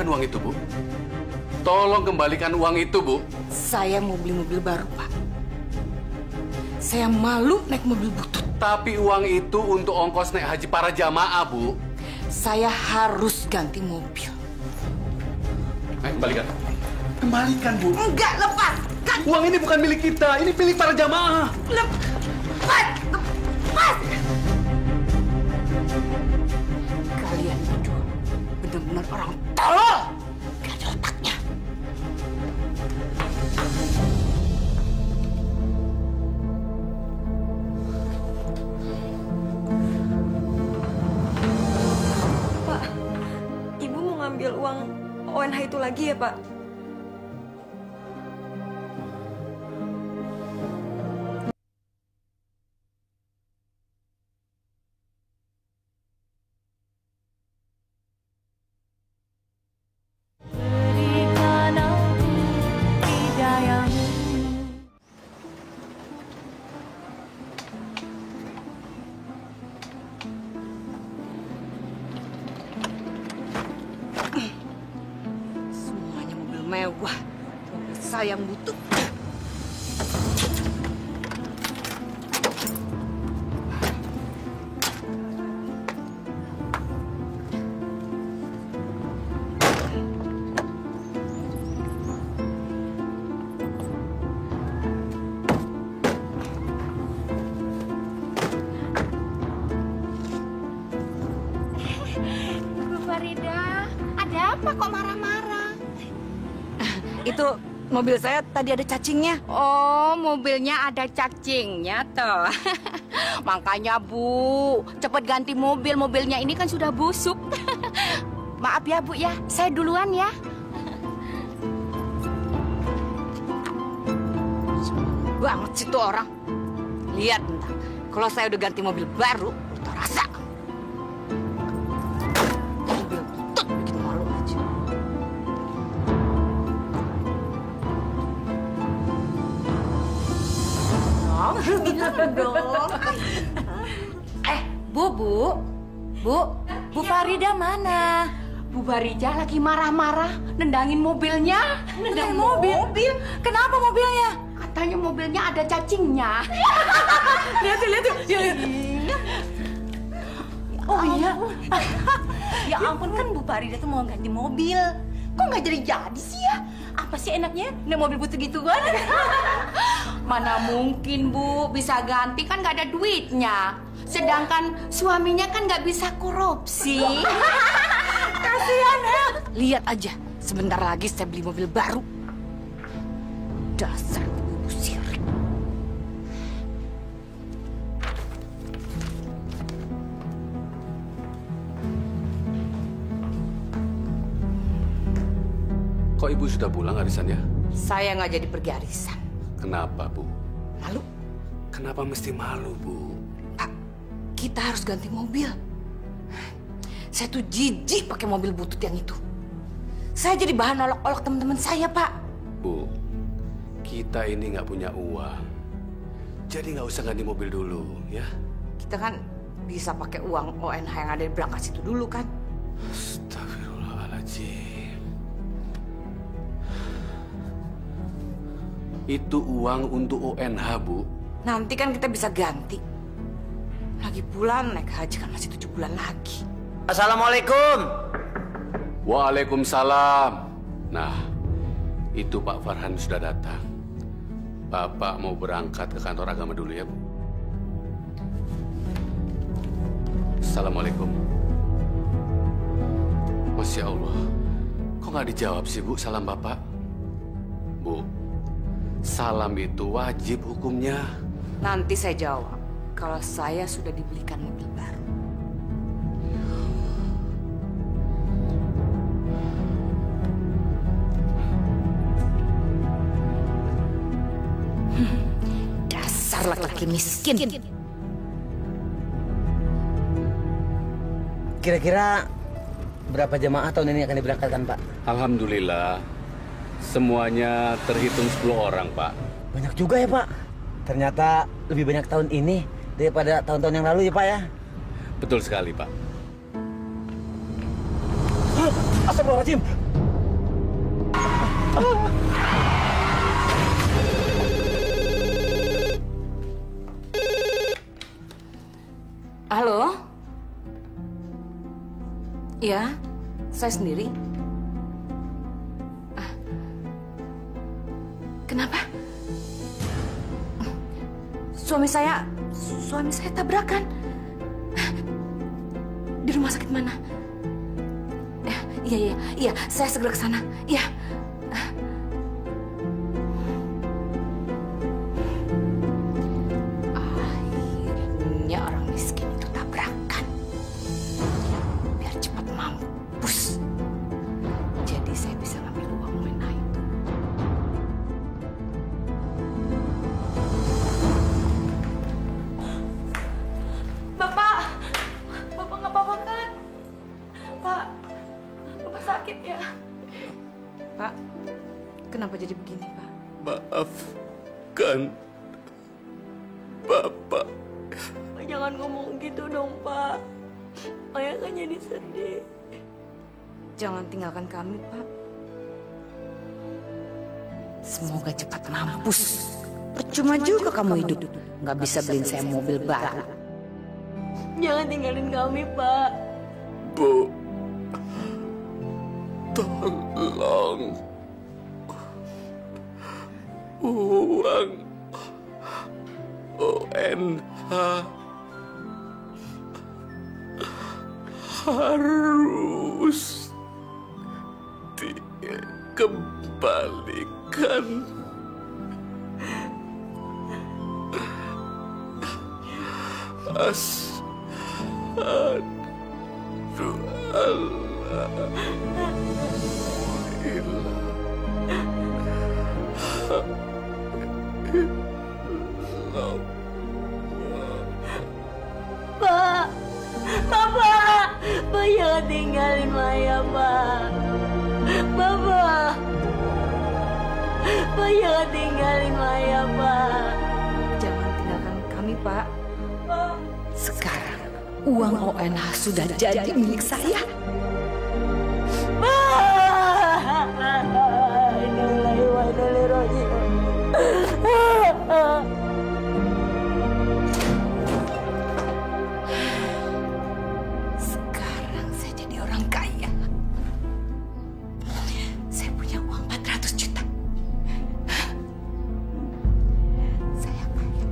uang itu, Bu. Tolong kembalikan uang itu, Bu. Saya mau beli mobil baru, Pak. Saya malu naik mobil butut. Tapi uang itu untuk ongkos naik haji para jamaah, Bu. Saya harus ganti mobil. Kembalikan. Kembalikan, Bu. Enggak, lepaskan. Uang ini bukan milik kita, ini milik para jamaah. Lepas! Lepas! Kalian berdua benar-benar orang tolol. Gak ada otaknya. Pak, Ibu mau ngambil uang ONH itu lagi ya, Pak? Semuanya mobil mewah. Mobil saya yang butuh. Bu Farida, ada apa kok marah-marah? Itu mobil saya tadi ada cacingnya. Oh, mobilnya ada cacingnya toh. Makanya Bu, cepet ganti mobil. Mobilnya ini kan sudah busuk. Maaf ya Bu ya, saya duluan ya. Banget sih tuh orang. Lihat bentar. Kalau saya udah ganti mobil baru, udah rasa. Mobil butut bikin malu aja. Dong. Bu Farida mana? Bu Farida lagi marah-marah, nendangin mobilnya. Nendangin mobil? Kenapa mobilnya? Katanya mobilnya ada cacingnya. Lihat. Oh iya. Ya ampun, kan Bu Farida tuh mau ganti mobil. Kok nggak jadi sih ya? Apa sih enaknya naik mobil butuh gituan? Mana mungkin Bu bisa ganti, kan nggak ada duitnya. Sedangkan suaminya kan nggak bisa korupsi. Kasihan ya. Lihat aja, sebentar lagi saya beli mobil baru. Dasar ibu sirik. Kok Ibu sudah pulang arisannya? Saya nggak jadi pergi arisan. Kenapa, Bu? Malu. Kenapa mesti malu, Bu? Pak, kita harus ganti mobil. Saya tuh jijik pakai mobil butut yang itu. Saya jadi bahan olok-olok teman-teman saya, Pak. Bu, kita ini nggak punya uang. Jadi nggak usah ganti mobil dulu, ya? Kita kan bisa pakai uang ONH yang ada di berangkas itu dulu kan? Astagfirullahaladzim. Itu uang untuk ONH, Bu. Nanti kan kita bisa ganti. Lagi pula naik haji kan masih 7 bulan lagi. Assalamualaikum. Waalaikumsalam. Nah, itu Pak Farhan sudah datang. Bapak mau berangkat ke kantor agama dulu ya, Bu. Assalamualaikum. Masya Allah. Kok nggak dijawab sih, Bu, salam Bapak? Bu, salam itu wajib hukumnya. Nanti saya jawab kalau saya sudah dibelikan mobil baru. Dasar laki-laki miskin. Kira-kira berapa jamaah tahun ini akan diberangkatkan, Pak? Alhamdulillah, semuanya terhitung 10 orang, Pak. Banyak juga ya, Pak. Ternyata lebih banyak tahun ini daripada tahun-tahun yang lalu ya, Pak ya? Betul sekali, Pak. Astagfirullahaladzim. Halo? Ya, saya sendiri. Kenapa? Suami saya tabrakan. Di rumah sakit mana? Iya, saya segera ke sana. Iya. Akhirnya orang miskin itu tabrakan. Biar cepat mampus. Jadi saya bisa ngambil uang Wena itu. Bapak nggak apa-apa kan? Pak sakit ya? Pak, kenapa jadi begini, Pak? Maafkan Bapak. Pak, jangan ngomong gitu dong, Pak. Ayah kan jadi sedih. Jangan tinggalkan kami, Pak. Semoga cepat mampus. Percuma juga kamu hidup. Nggak bisa beliin saya mobil baru. Jangan tinggalin kami, Pak. Bu, tolong. Uang ONH harus dikembalikan. Asyhadu alla ilaha illallah. Pak, Bapak jangan tinggalin Maya, Pak. Bapak jangan tinggalin Maya, Pak. Jangan tinggalkan kami, Pak. Sekarang uang ONH sudah jadi milik saya. Sekarang saya jadi orang kaya. Saya punya uang 400 juta. Saya kaya.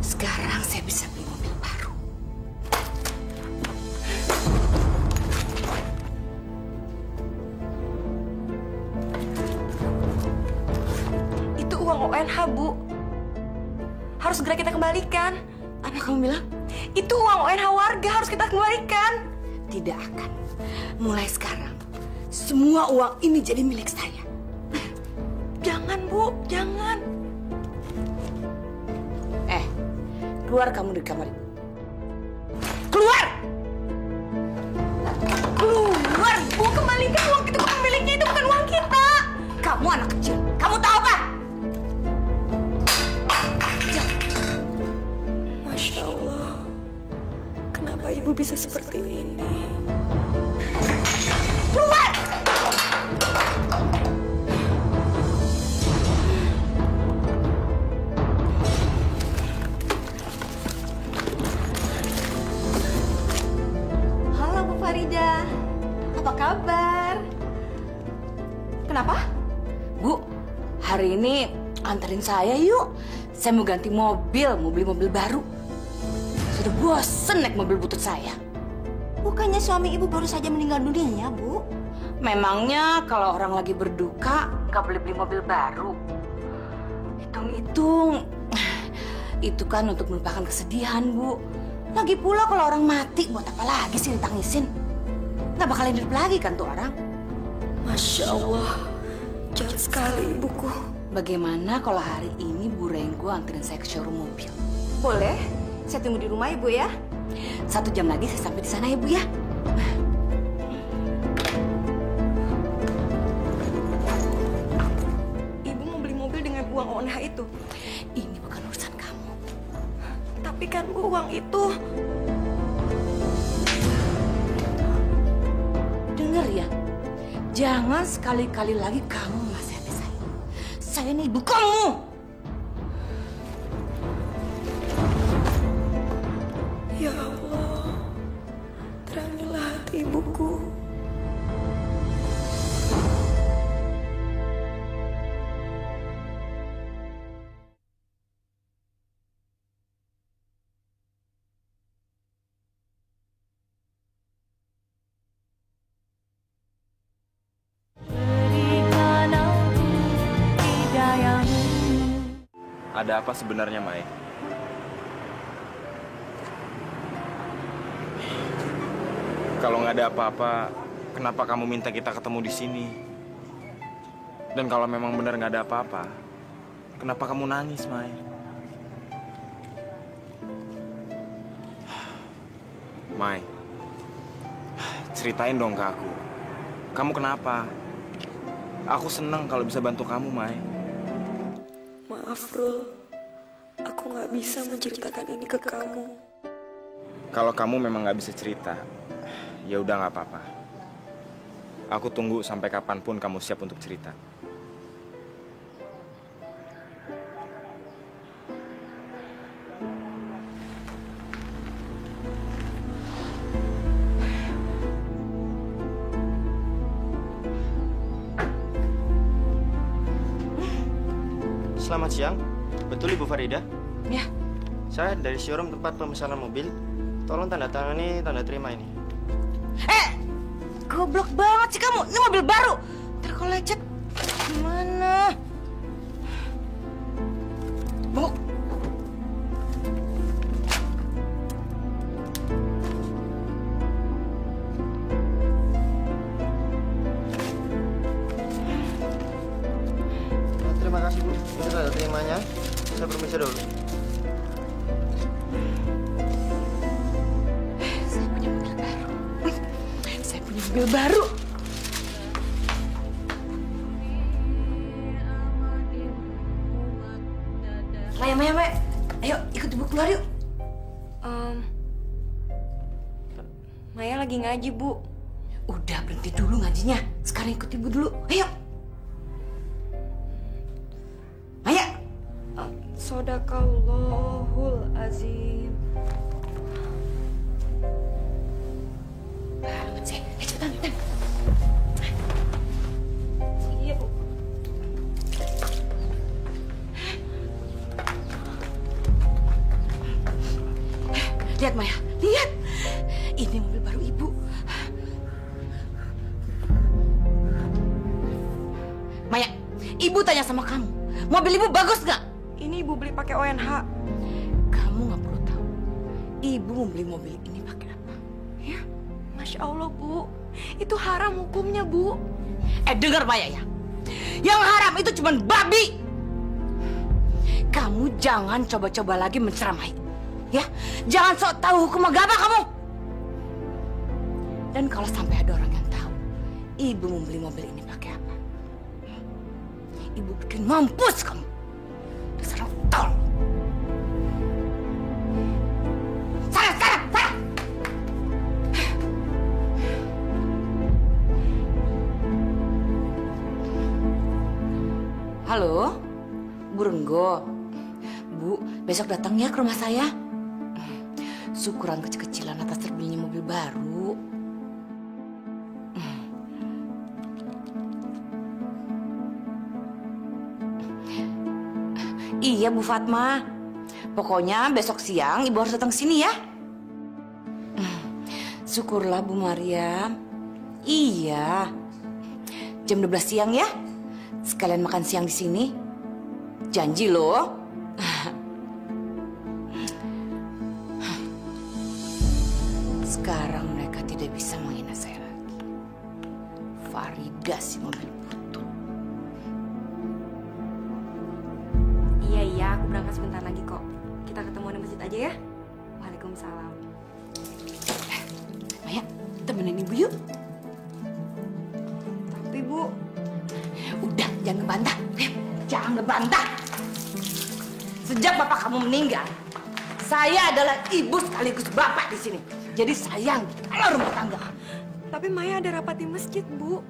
Sekarang saya bisa beli mobil baru. Itu uang ONH, Bu. Harus segera kita kembalikan. Apa kamu bilang? Itu uang ONH warga, harus kita kembalikan. Tidak akan. Mulai sekarang, semua uang ini jadi milik saya. Jangan, Bu, jangan. Keluar kamu dari kamar ibu. Keluar! Keluar! Bu, kembalikan uang itu ke pemiliknya, itu bukan uang kita. Kamu anak kecil. Kamu tahu apa? Masya Allah. Kenapa Ibu bisa seperti ini? Keluar! Farida, apa kabar? Kenapa? Bu, hari ini anterin saya yuk. Saya mau ganti mobil, mau beli mobil baru. Sudah bosen naik mobil butut saya. Bukannya suami ibu baru saja meninggal dunia, Bu? Memangnya kalau orang lagi berduka nggak boleh beli mobil baru? Hitung-hitung, itu kan untuk melupakan kesedihan, Bu. Lagi pula kalau orang mati, buat apa lagi sih ditangisin? Nggak bakalan hidup lagi kan tuh orang? Masya Allah, jahat sekali ibuku. Bagaimana kalau hari ini Bu Renggo anterin saya ke showroom mobil? Boleh, saya tunggu di rumah Ibu ya. 1 jam lagi saya sampai di sana ya, Bu ya. Ibu mau beli mobil dengan uang ONH itu. Ini bukan urusan kamu. Tapi kan Bu, uang itu... Dengar ya, jangan sekali-kali lagi kamu menasihati saya. Saya ini ibu kamu. Ya Allah, terangilah hati ibuku. Ada apa sebenarnya, Mai? Kalau nggak ada apa-apa, kenapa kamu minta kita ketemu di sini? Dan kalau memang benar nggak ada apa-apa, kenapa kamu nangis, Mai? Mai, ceritain dong ke aku. Kamu kenapa? Aku senang kalau bisa bantu kamu, Mai. Maaf, Rul. Aku nggak bisa menceritakan ini ke kamu. Kalau kamu memang nggak bisa cerita, ya udah nggak apa-apa. Aku tunggu sampai kapanpun kamu siap untuk cerita. Selamat siang, betul Ibu Farida? Ya. Saya dari showroom tempat pemesanan mobil. Tolong tanda tangani tanda terima ini. Goblok banget sih kamu. Ini mobil baru. Ntar kalau lecet gimana? Bu. Terima kasih Bu. Ini tanda terimanya. Saya permisi dulu. Mobil baru. Maya, ayo ikut ibu keluar yuk. Maya lagi ngaji, Bu. Udah berhenti dulu ngajinya. Sekarang ikut ibu dulu. Ayo. Maya. Sodakallahul azim. Banget sih. Cepetan. Iya, Bu. Lihat Maya, lihat. Ini mobil baru ibu. Maya, ibu tanya sama kamu. Mobil ibu bagus nggak? Ini Ibu beli pakai ONH. Kamu nggak perlu tahu. Ibu membeli mobil ini pakai apa? Ya, Masya Allah, Bu. Itu haram hukumnya, Bu. Dengar Maya ya. Yang haram itu cuma babi. Kamu jangan coba-coba lagi menceramai. Ya, jangan sok tahu hukum agama kamu. Dan kalau sampai ada orang yang tahu, ibu membeli mobil ini pakai apa? Ibu bikin mampus kamu. Dasar orang tol. Sekarang. Halo, Bu Renggo. Bu, besok datang ya ke rumah saya. Syukuran kecil-kecilan atas terbelinya mobil baru. Iya, Bu Fatma. Pokoknya besok siang Ibu harus datang sini ya. Syukurlah Bu Maryam. Iya. Jam 12 siang ya. Sekalian makan siang di sini. Janji loh. Sekarang mereka tidak bisa menghina saya lagi. Farida si mobil butut. Iya, aku berangkat sebentar lagi kok. Kita ketemu di masjid aja ya. Waalaikumsalam. Maya, temenin ibu yuk. Tapi Bu, Udah, jangan ngebantah. Jangan ngebantah. Sejak bapak kamu meninggal, saya adalah ibu sekaligus bapak di sini. Jadi sayang kalau rumah tangga. tapi Maya ada rapat di masjid, Bu.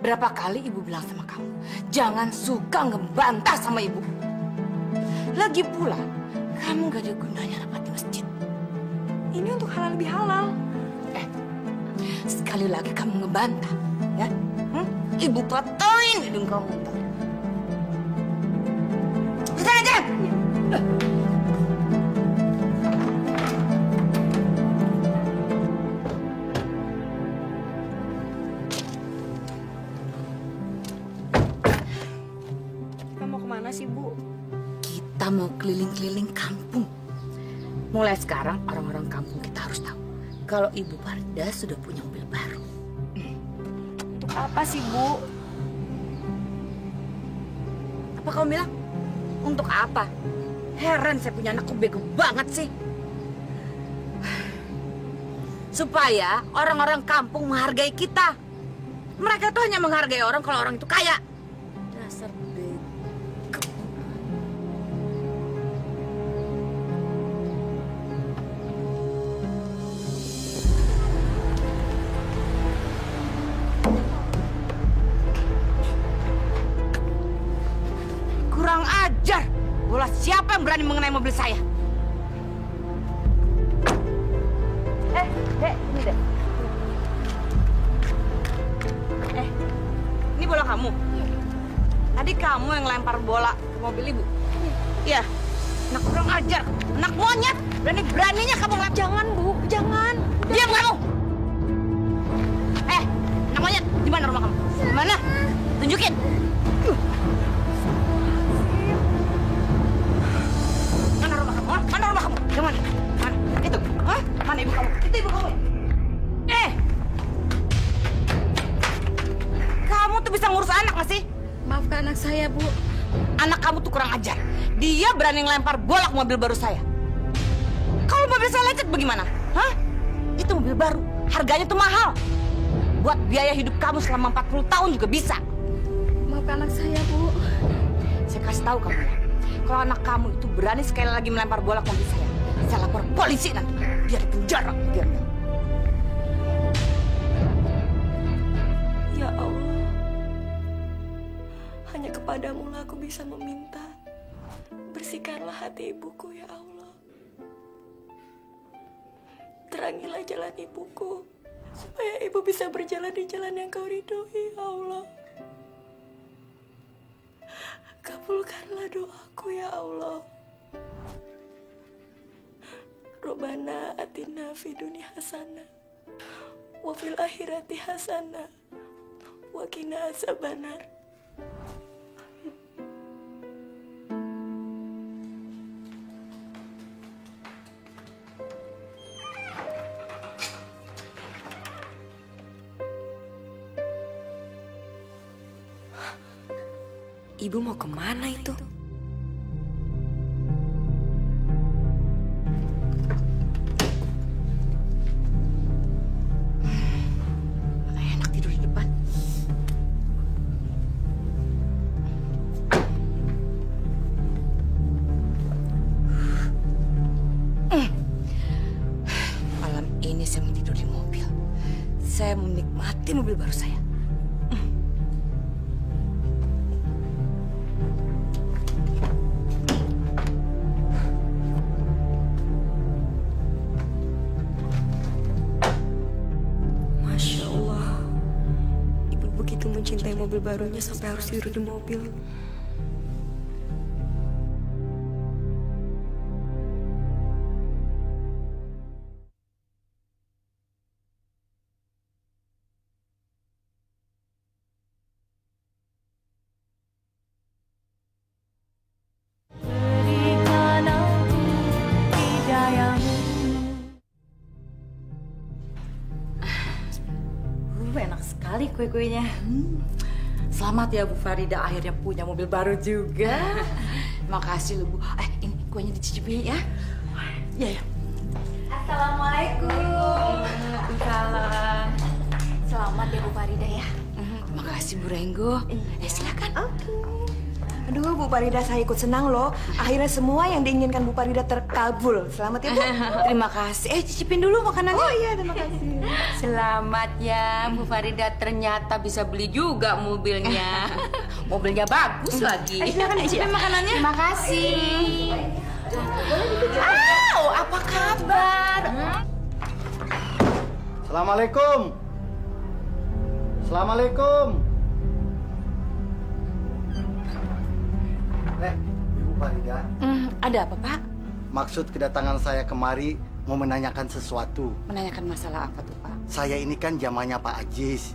Berapa kali ibu bilang sama kamu, jangan suka ngebantah sama ibu. Lagi pula, kamu gak ada gunanya rapat di masjid. Ini untuk halal lebih halal. Sekali lagi kamu ngebantah, ya? Ibu patahin hidung kamu. Jangan, jangan! Kita mau kemana sih, Bu? Kita mau keliling-keliling kampung. Mulai sekarang orang-orang kampung kita harus tahu kalau Ibu Farida sudah punya mobil baru. Untuk apa sih, Bu? Apa kamu bilang? Untuk apa? Heran saya punya anakku bego banget sih. Supaya orang-orang kampung menghargai kita. Mereka tuh hanya menghargai orang kalau orang itu kaya. Dasar bego. Kurang ajar. Bola siapa yang berani mengenai mobil saya? Dek, ini deh. Ini bola kamu? Tadi kamu yang lempar bola ke mobil ibu? Iya. Anak kurang ajar, anak monyet. Berani-beraninya kamu ngelempar. Jangan, Bu. Jangan. Diam kamu! Anak monyet, di mana rumah kamu? Di mana? Tunjukin. Mana rumah kamu? Mana rumah kamu? Yang mana? Mana? Itu? Hah? Mana ibu kamu? Itu ibu kamu. Kamu tuh bisa ngurus anak nggak sih? Maafkan anak saya, Bu. Anak kamu tuh kurang ajar. Dia berani ngelempar bola ke mobil baru saya. Kalau mobil saya lecet bagaimana? Hah? Itu mobil baru. Harganya tuh mahal. Buat biaya hidup kamu selama 40 tahun juga bisa. Maafkan anak saya, Bu. Saya kasih tahu kamu ya. Kalau anak kamu itu berani sekali lagi melempar bola ke mobil saya lapor polisi nanti. Dia di penjara. Biar. Ya Allah, hanya kepadamu lah aku bisa meminta. Bersihkanlah hati ibuku, ya Allah. Terangilah jalan ibuku, supaya ibu bisa berjalan di jalan yang kau ridhoi, ya Allah. Kabulkanlah doaku, ya Allah. Robbana atina fid dunya hasanah wa fil akhirati hasanah wa qina azabannar. Ibu mau kemana itu? Mana enak tidur di depan. Malam ini saya mau tidur di mobil. Saya mau menikmati mobil baru saya. Masya Allah, ibu begitu mencintai mobil barunya sampai harus tidur di mobil. sekali kue-kuenya. Selamat ya Bu Farida, akhirnya punya mobil baru juga. Makasih lu, Bu. Ini kuenya dicicipi ya. Ya. Assalamualaikum. Waalaikumsalam. Selamat ya Bu Farida ya. Makasih Bu Renggo. Silakan. Oke. Aduh, Bu Farida, saya ikut senang loh. Akhirnya semua yang diinginkan Bu Farida terkabul. Selamat ya, Bu. Terima kasih. Cicipin dulu makanannya. Oh iya, terima kasih. Selamat ya Bu Farida, ternyata bisa beli juga mobilnya. Mobilnya bagus lagi. Silakan dicicipin makanannya. Terima kasih. Apa kabar? Assalamualaikum. Assalamualaikum. Ibu Farida. Ada apa, Pak? Maksud kedatangan saya kemari mau menanyakan sesuatu. Menanyakan masalah apa tuh, Pak? Saya ini kan zamannya Pak Ajis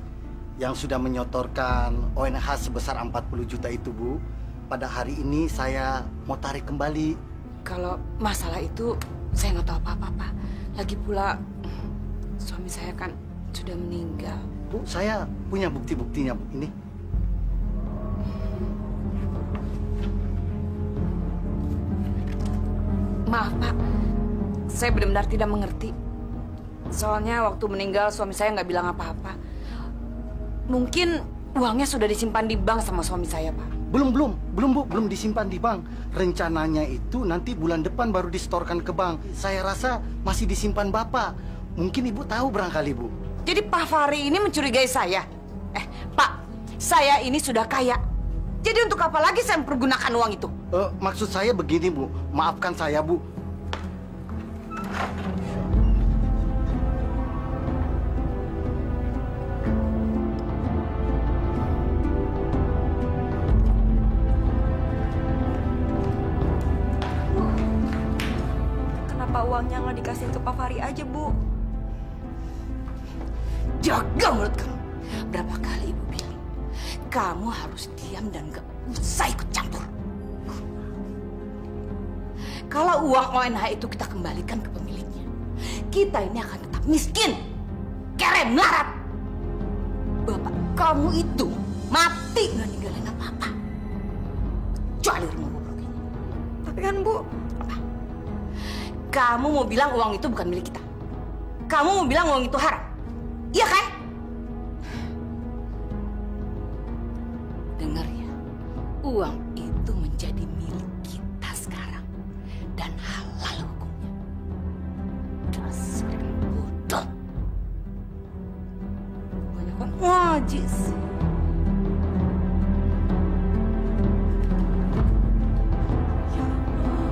yang sudah menyotorkan ONH sebesar 40 juta itu, Bu. Pada hari ini saya mau tarik kembali. Kalau masalah itu saya nggak tahu apa-apa, Pak. Lagi pula suami saya kan sudah meninggal. Bu, saya punya bukti-buktinya, Bu. Ini. Maaf, Pak. Saya benar-benar tidak mengerti. Soalnya waktu meninggal suami saya nggak bilang apa-apa. Mungkin uangnya sudah disimpan di bank sama suami saya, Pak. Belum, Bu. Belum disimpan di bank. Rencananya itu nanti bulan depan baru disetorkan ke bank. Saya rasa masih disimpan Bapak. Mungkin Ibu tahu barangkali, Bu. Jadi Pak Fahri ini mencurigai saya? Pak, saya ini sudah kaya. Jadi untuk apa lagi saya mempergunakan uang itu? Maksud saya begini, Bu. Maafkan saya, Bu. Kenapa uangnya nggak dikasih ke Pak Fahri aja, Bu? Jaga mulut kamu. Berapa kali Ibu bilang, kamu harus diam dan gak usah ikut campur. Kalau uang ONH itu kita kembalikan ke pemiliknya, kita ini akan tetap miskin, kere melarat. Bapak kamu itu mati nggak ninggalin apa-apa, kecuali rumah bobrok ini. Tapi kan, Bu, Apa? Kamu mau bilang uang itu bukan milik kita? Kamu mau bilang uang itu haram? Iya kan? Dengar ya, uang itu menjadi milik kita sekarang dan halal hukumnya. Dasar bodoh. Banyak kan ngaji sih. ya Allah,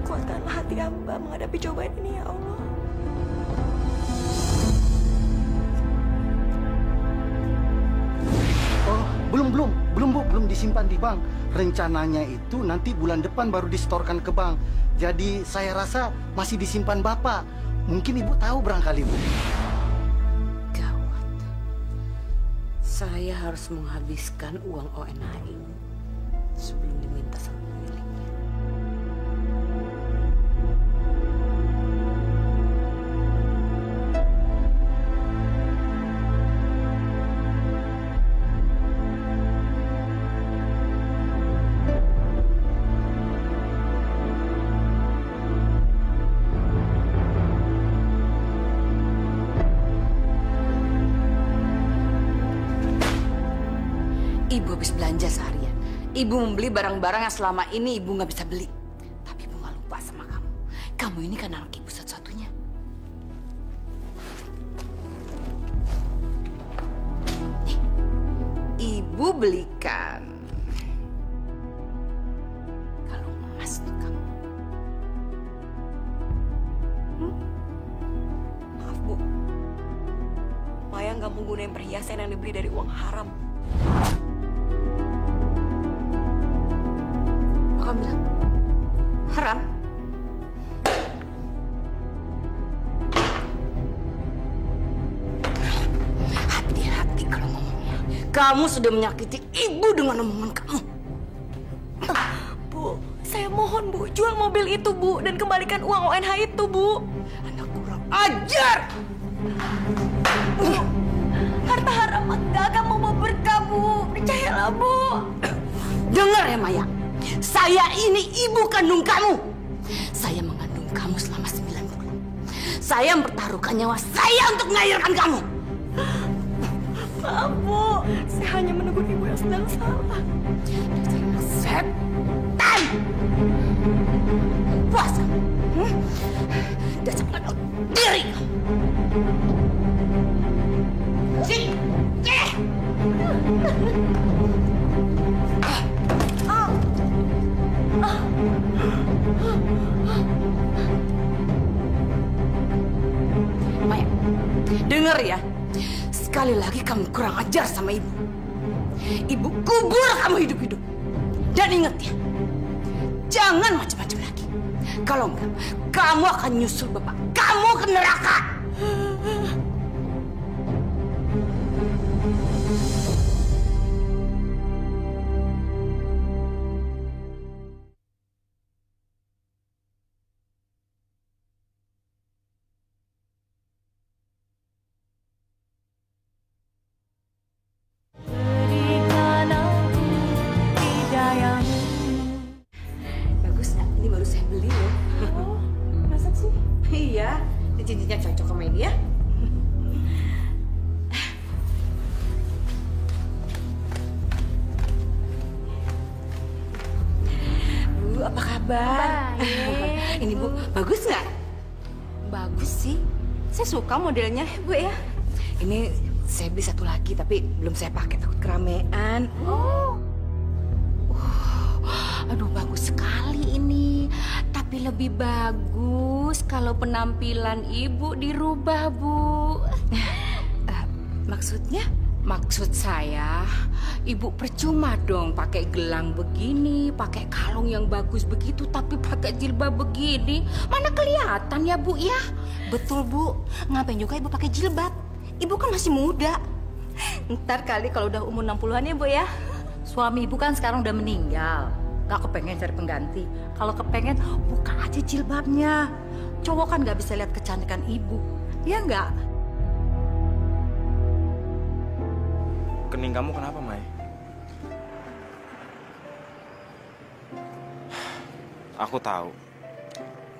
kuatkanlah hati hamba menghadapi cobaan ini, ya Allah. Belum, Bu. Belum disimpan di bank. Rencananya itu nanti bulan depan baru disetorkan ke bank. Jadi saya rasa masih disimpan Bapak. Mungkin Ibu tahu barangkali, Bu. Gawat. Saya harus menghabiskan uang ONH ini sebelum diminta sama pemiliknya. Ibu habis belanja seharian. Ibu membeli barang-barang yang selama ini ibu nggak bisa beli. Tapi ibu nggak lupa sama kamu. Kamu ini kan anak ibu satu-satunya. Nih, ibu belikan kalung emas untuk kamu. Maaf, Bu. Maya nggak mau gunain perhiasan yang dibeli dari uang haram. Kamu bilang haram? Hati-hati kalau ngomongnya. Kamu sudah menyakiti ibu dengan omongan kamu. Bu, saya mohon, Bu, jual mobil itu, Bu, dan kembalikan uang ONH itu, Bu. Anak kurang ajar. Bu, harta nggak akan mau berkah, Bu. Percayalah, Bu. Dengar ya, Maya. Saya ini ibu kandung kamu. Saya mengandung kamu selama 9 bulan. Saya mempertaruhkan nyawa saya untuk melahirkan kamu. Maaf, Bu. Saya hanya menegur ibu yang sedang salah. Setan! Puas kamu? Dasar anak diri kamu. Sini! Maya, dengar ya. Sekali lagi kamu kurang ajar sama ibu. Ibu kubur kamu hidup-hidup. Dan ingat ya, jangan macam-macam lagi. Kalau enggak, kamu akan nyusul bapak kamu ke neraka. Bagus nggak? Ini baru saya beli loh. Oh, masa sih? Iya, ini cincinnya cocok sama ini ya. Bu, apa kabar? Baik. Ini Bu, bagus nggak? Bagus sih. Saya suka modelnya, Bu ya. Ini saya beli satu lagi, tapi belum saya pakai, takut keramaian. Oh. Aduh, bagus sekali ini. Tapi lebih bagus kalau penampilan ibu dirubah, Bu. Maksudnya? Maksud saya, ibu percuma dong pakai gelang begini, pakai kalung yang bagus begitu, tapi pakai jilbab begini. Mana kelihatan ya, Bu ya? Betul, Bu. Ngapain juga ibu pakai jilbab? Ibu kan masih muda. Ntar kali kalau udah umur 60-an ya, Bu ya. Suami ibu kan sekarang udah meninggal. Gak kepengen cari pengganti. Kalau kepengen, buka aja jilbabnya. Cowok kan gak bisa lihat kecantikan ibu. Ya nggak? Kening kamu kenapa, Mai? Aku tahu.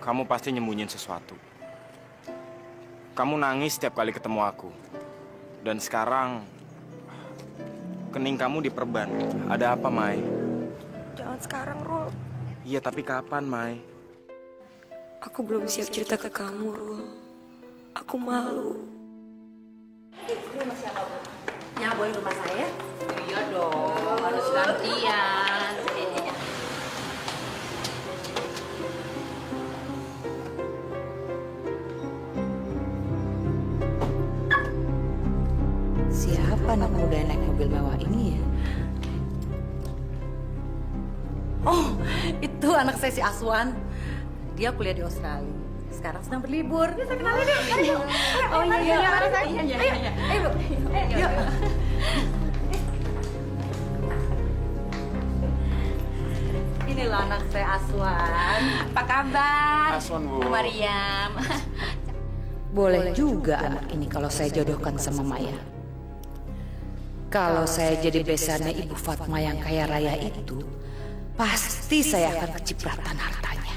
Kamu pasti nyembunyiin sesuatu. Kamu nangis setiap kali ketemu aku. Dan sekarang kening kamu diperban. Ada apa, Mai? Jangan sekarang, Rul. Iya, tapi kapan, Mai? Aku belum siap cerita ke kamu, Rul. Aku malu. Nyaboin rumah saya? Iya dong, harus gantian. Siapa anak muda yang naik mobil mewah ini ya? Oh, itu anak saya si Aswan. Dia kuliah di Australia. Sekarang sedang berlibur. Bisa kenalin deh. Ayo. Oh iya, iya. Ayo, Bu. Ayo. Ini loh anak saya Aswan. Apa kabar? Aswan, Bu. Bu Mariam. Boleh juga anak ini kalau saya jodohkan sama Maya. Kalau saya jadi besannya Ibu Fatma yang kaya raya itu, pasti saya akan kecipratan hartanya.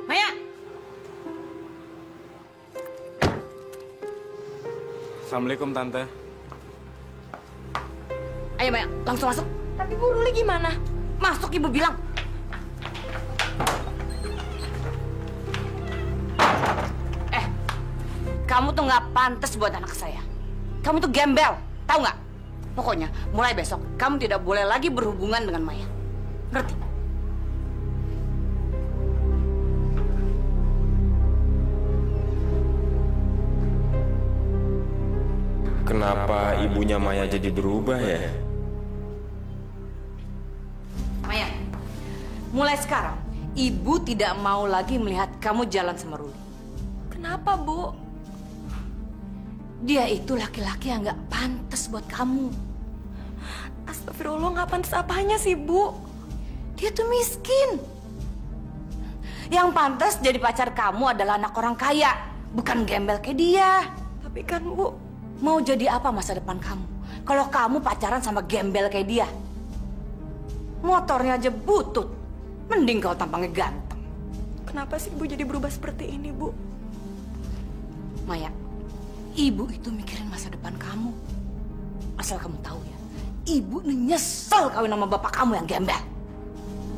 Maya! Assalamualaikum, Tante. Ayo Maya, langsung masuk. Tapi Bu Ruli gimana? Masuk, Ibu bilang. Kamu tuh nggak pantas buat anak saya. Kamu tuh gembel, tahu nggak? Pokoknya mulai besok kamu tidak boleh lagi berhubungan dengan Maya. Ngerti? Kenapa ibunya Maya jadi berubah ya? Maya, mulai sekarang Ibu tidak mau lagi melihat kamu jalan sama Ruli. Kenapa, Bu? Dia itu laki-laki yang nggak pantas buat kamu. Astagfirullah, nggak pantas apanya sih, Bu? Dia tuh miskin. Yang pantas jadi pacar kamu adalah anak orang kaya, bukan gembel kayak dia. Tapi kan, Bu, mau jadi apa masa depan kamu kalau kamu pacaran sama gembel kayak dia? Motornya aja butut, mending kau tampangnya ganteng. Kenapa sih Ibu jadi berubah seperti ini, Bu? Maya, ibu itu mikirin masa depan kamu. Asal kamu tahu ya, ibu nyesel kawin sama bapak kamu yang gembel.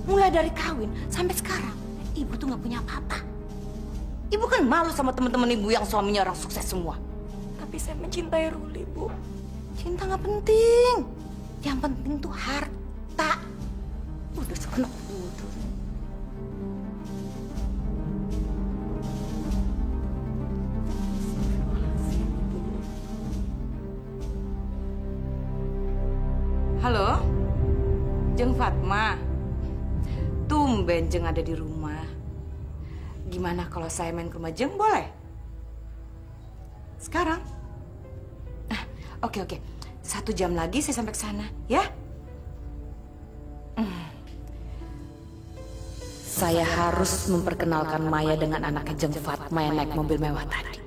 Mulai dari kawin sampai sekarang, ibu tuh nggak punya apa-apa. Ibu kan malu sama teman-teman ibu yang suaminya orang sukses semua. Tapi saya mencintai Ruli, Bu. Cinta nggak penting. Yang penting tuh harta. Udah sekolah bodoh. Halo, Jeng Fatma. Tumben Jeng ada di rumah. Gimana kalau saya main ke rumah Jeng, boleh? Sekarang? Oke. 1 jam lagi saya sampai ke sana, ya? Saya harus memperkenalkan Maya dengan anaknya Jeng Fatma yang naik mobil mewah tadi.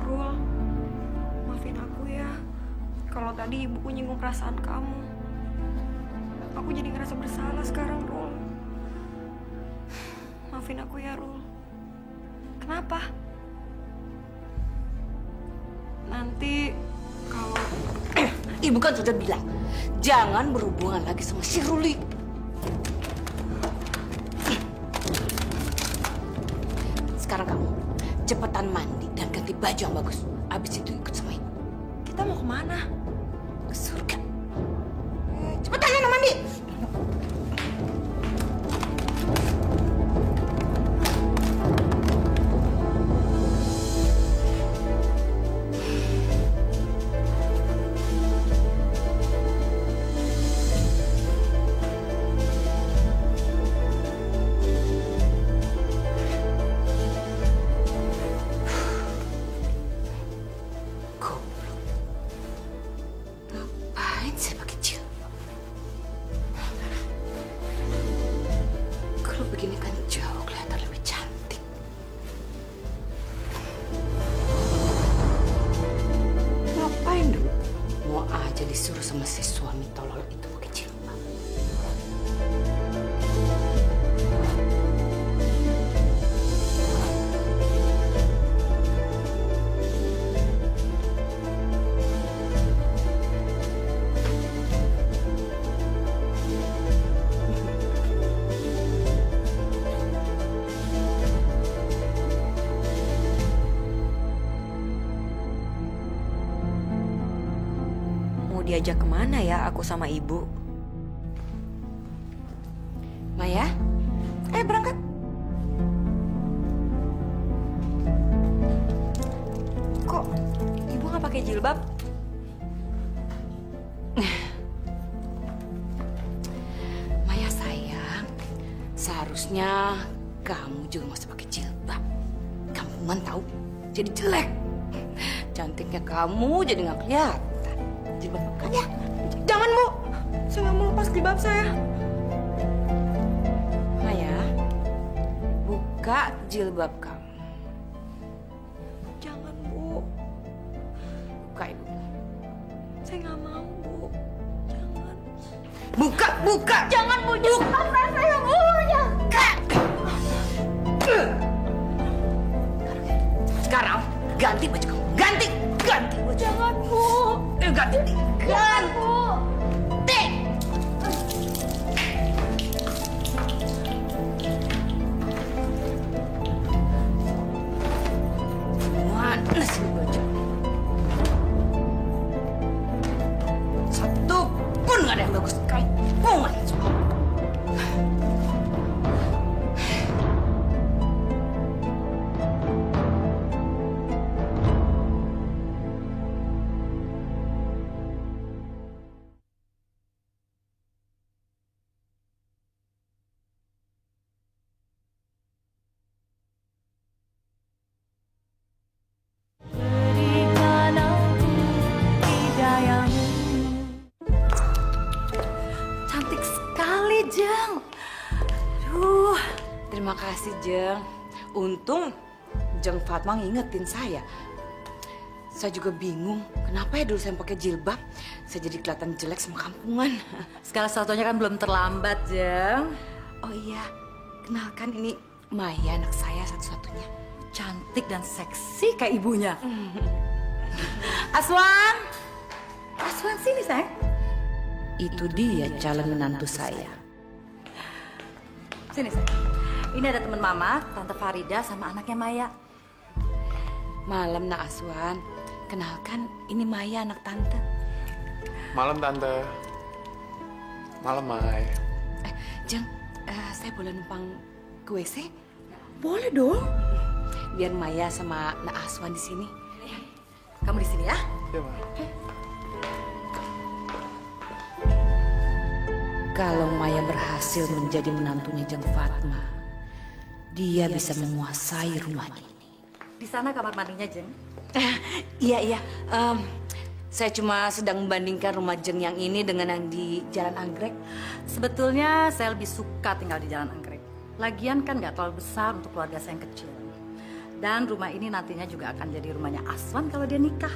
Rul, maafin aku ya. Kalau tadi ibuku nyinggung perasaan kamu. Aku jadi ngerasa bersalah sekarang, Rul. Maafin aku ya, Rul. Kenapa? Nanti kalau... Ibu kan sudah bilang, jangan berhubungan lagi sama si Ruli. Sekarang kamu cepetan mandi dan ganti baju yang bagus. Abis itu ikut sama ibu. kita mau kemana? Ke surga. Cepetan Nana mandi. Disuruh sama si suami tolol itu pakai jilbab. Diajak kemana ya aku sama ibu? Maya, ayo berangkat. Kok ibu nggak pakai jilbab? Maya sayang, seharusnya kamu juga nggak usah pakai jilbab. Kamu kan tahu, jadi jelek. Cantiknya kamu jadi nggak kelihatan. Jilbab kan ya? Jangan, Bu. Saya nggak mau lepas jilbab saya. Maya, buka jilbab kamu. Jangan, Bu. Buka ibu. Saya nggak mau, Bu. Jangan. Buka. Jangan, Bu. Buka saya, Bu. Sekarang ganti baju kamu. Ganti baju. Jangan, Bu. Ganti. Jangan, Bu. Mana sih baju? Satu pun nggak ada yang bagus. Kayak bunga semua. Jeng. Untung Jeng Fatma ngingetin saya. Saya juga bingung, kenapa ya dulu saya pakai jilbab, saya jadi kelihatan jelek sama kampungan. Segala sesuatunya kan belum terlambat, Jeng. Oh iya, kenalkan ini Maya, anak saya satu-satunya. Cantik dan seksi kayak ibunya. Aswan! Aswan, sini, sayang. Itu dia calon menantu saya. Sini, sayang. Ini ada teman Mama, Tante Farida sama anaknya Maya. Malam, Nak Aswan. Kenalkan, ini Maya, anak Tante. Malam, Tante. Malam, Mai. Jeng, saya boleh numpang ke WC? Boleh dong. Biar Maya sama Nak Aswan di sini. Kamu di sini ya? Iya, Ma. Kalau Maya berhasil menjadi menantunya Jeng Fatma, dia bisa menguasai rumah ini. Di sana kamar mandinya, Jeng. Iya. Saya cuma sedang membandingkan rumah Jeng yang ini dengan yang di Jalan Anggrek. Sebetulnya saya lebih suka tinggal di Jalan Anggrek. Lagian kan nggak terlalu besar untuk keluarga saya yang kecil. Dan rumah ini nantinya juga akan jadi rumahnya Aswan kalau dia nikah.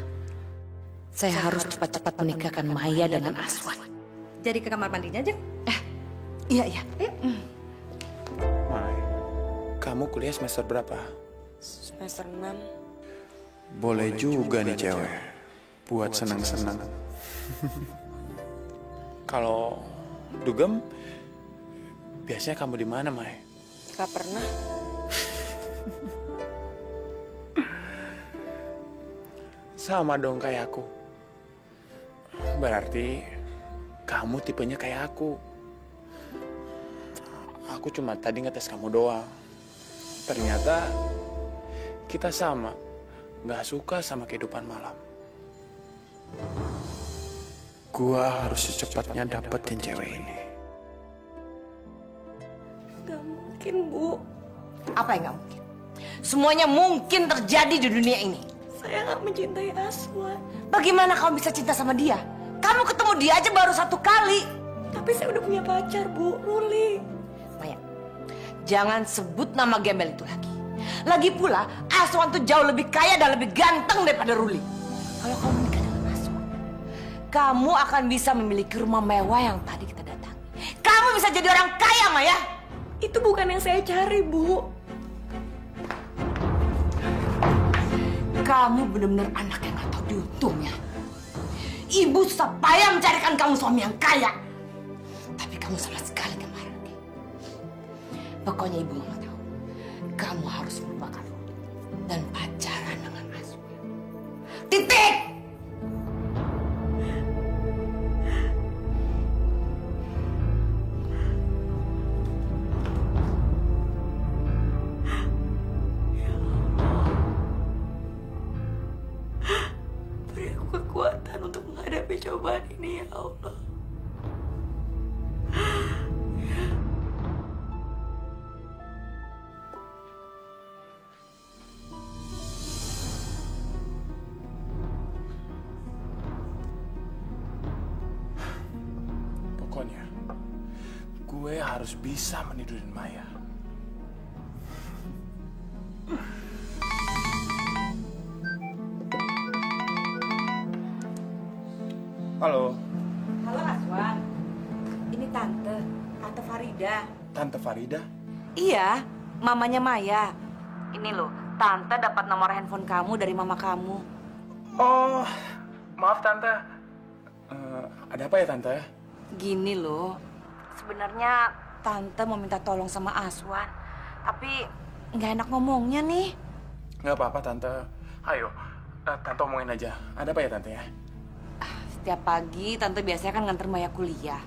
Saya harus cepat-cepat menikahkan Maya dengan Aswan. Jadi ke kamar mandinya, Jeng? Iya. Mai, kamu kuliah semester berapa? Semester 6. Boleh juga nih cewek, buat senang-senang. Kalau dugem, biasanya kamu di mana, Mai? Gak pernah. Sama dong kayak aku. Berarti kamu tipenya kayak aku. Aku cuma tadi ngetes kamu doang. Ternyata kita sama. Gak suka sama kehidupan malam. Gua harus secepatnya dapetin cewek ini. Gak mungkin, Bu. Apa yang gak mungkin? Semuanya mungkin terjadi di dunia ini. Saya gak mencintai Aswan. Bagaimana kamu bisa cinta sama dia? Kamu ketemu dia aja baru 1 kali. Tapi saya udah punya pacar, Bu. Ruli. Maya, jangan sebut nama gembel itu lagi. Lagi pula, Aswan tuh jauh lebih kaya dan lebih ganteng daripada Ruli. Kalau kamu menikah dengan Aswan, kamu akan bisa memiliki rumah mewah yang tadi kita datangi. Kamu bisa jadi orang kaya, Maya. Itu bukan yang saya cari, Bu. Kamu benar-benar anak yang gak tahu diuntungnya. Ibu susah payah mencarikan kamu suami yang kaya. Tapi kamu sama sekali gak marah. Pokoknya ibu mau tahu. Kamu harus melupakan Ruli dan pacaran dengan Aswan. Titik! Beri aku kekuatan untuk menghadapi cobaan ini, ya Allah. Pokoknya, gue harus bisa menidurin Maya. Halo, Halo Aswan. Ini Tante Farida. Tante Farida. Iya, mamanya Maya. Ini loh, Tante dapat nomor handphone kamu dari mama kamu. Oh, maaf Tante. Ada apa ya Tante? Gini loh, sebenarnya Tante mau minta tolong sama Aswan, tapi nggak enak ngomongnya nih. Nggak apa-apa Tante. Ayo, Tante omongin aja. Ada apa ya Tante ya? Setiap pagi Tante biasanya kan nganter Maya kuliah.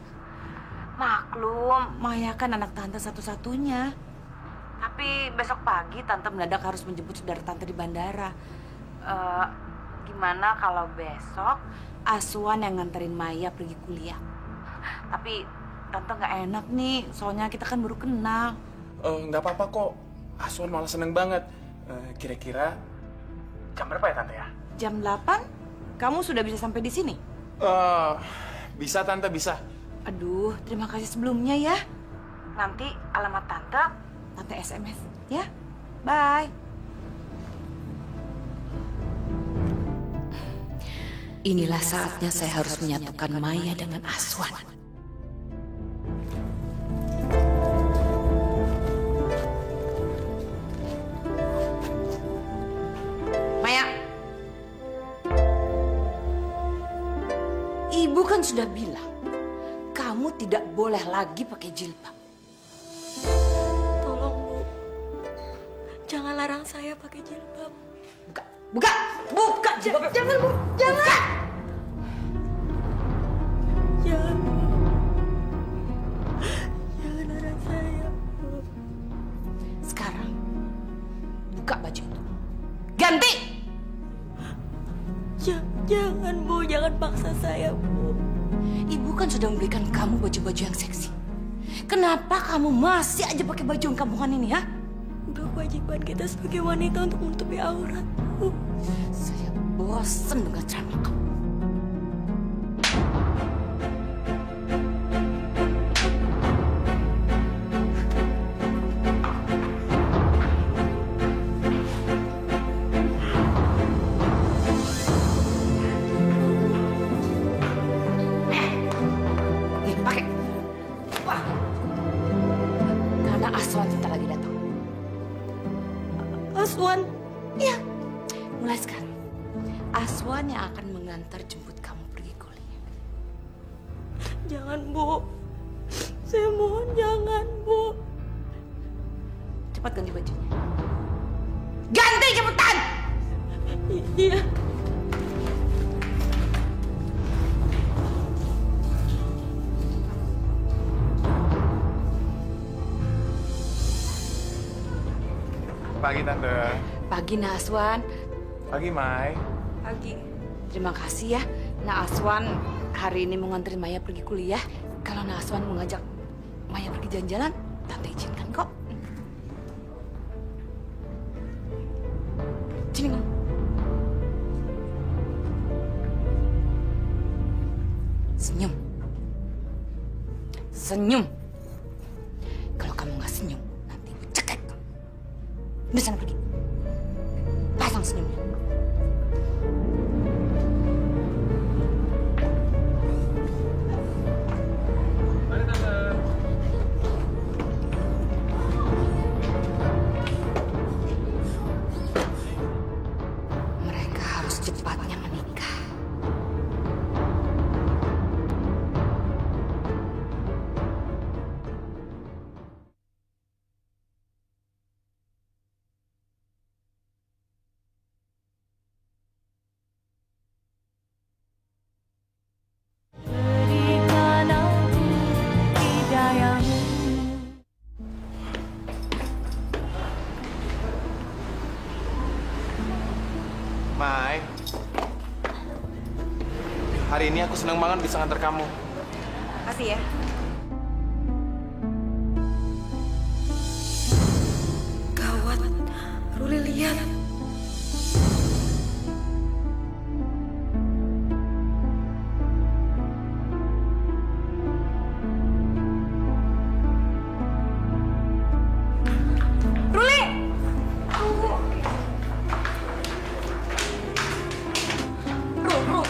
Maklum, Maya kan anak Tante satu-satunya. Tapi besok pagi Tante mendadak harus menjemput saudara Tante di bandara. Gimana kalau besok Aswan yang nganterin Maya pergi kuliah? Tapi Tante nggak enak nih, soalnya kita kan baru kenal. Nggak apa-apa kok. Aswan malah seneng banget. Kira-kira jam berapa ya Tante ya? Jam 8? Kamu sudah bisa sampai di sini? Bisa Tante, bisa. Aduh, terima kasih sebelumnya ya. Nanti alamat Tante Tante SMS, ya. Bye. Inilah saatnya saya harus menyatukan Maya dengan Aswan. Maya, Ibu kan sudah bilang, kamu tidak boleh lagi pakai jilbab. Tolong, Bu. Jangan larang saya pakai jilbab. Buka jilbab. Jangan, Bu. Jangan. Jangan larang saya, Bu. Sekarang, buka baju itu. Ganti. Jangan, Bu. Jangan paksa saya, Bu. Ibu kan sudah memberikan kamu baju-baju yang seksi. Kenapa kamu masih aja pakai baju yang kampungan ini, ya? Udah kewajiban kita sebagai wanita untuk menutupi aurat, Bu. Saya bosan dengan ceramah kamu. Aswan. Iya, mulai sekarang Aswan yang akan mengantar jemput kamu pergi kuliah. Jangan, Bu. Saya mohon jangan, Bu. Cepat ganti bajunya. Ganti cepetan! Iya. Pagi, Tante. Pagi, Nak Aswan. Pagi, Mai. Pagi. Terima kasih ya, Nak Aswan hari ini mau nganterin Maya pergi kuliah. Kalau Nak Aswan mau ngajak Maya pergi jalan-jalan, Tante izinkan kok. Sini kamu. Senyum. Senyum. Kalau kamu nggak senyum, nanti Ibu cekek. Udah sana pergi. Pasang senyumnya. Mari, Tante. Mereka harus cepatnya menikah. Mai, hari ini aku senang banget bisa nganter kamu. Makasih ya. Gawat, Ruli lihat. Ruli! Rul,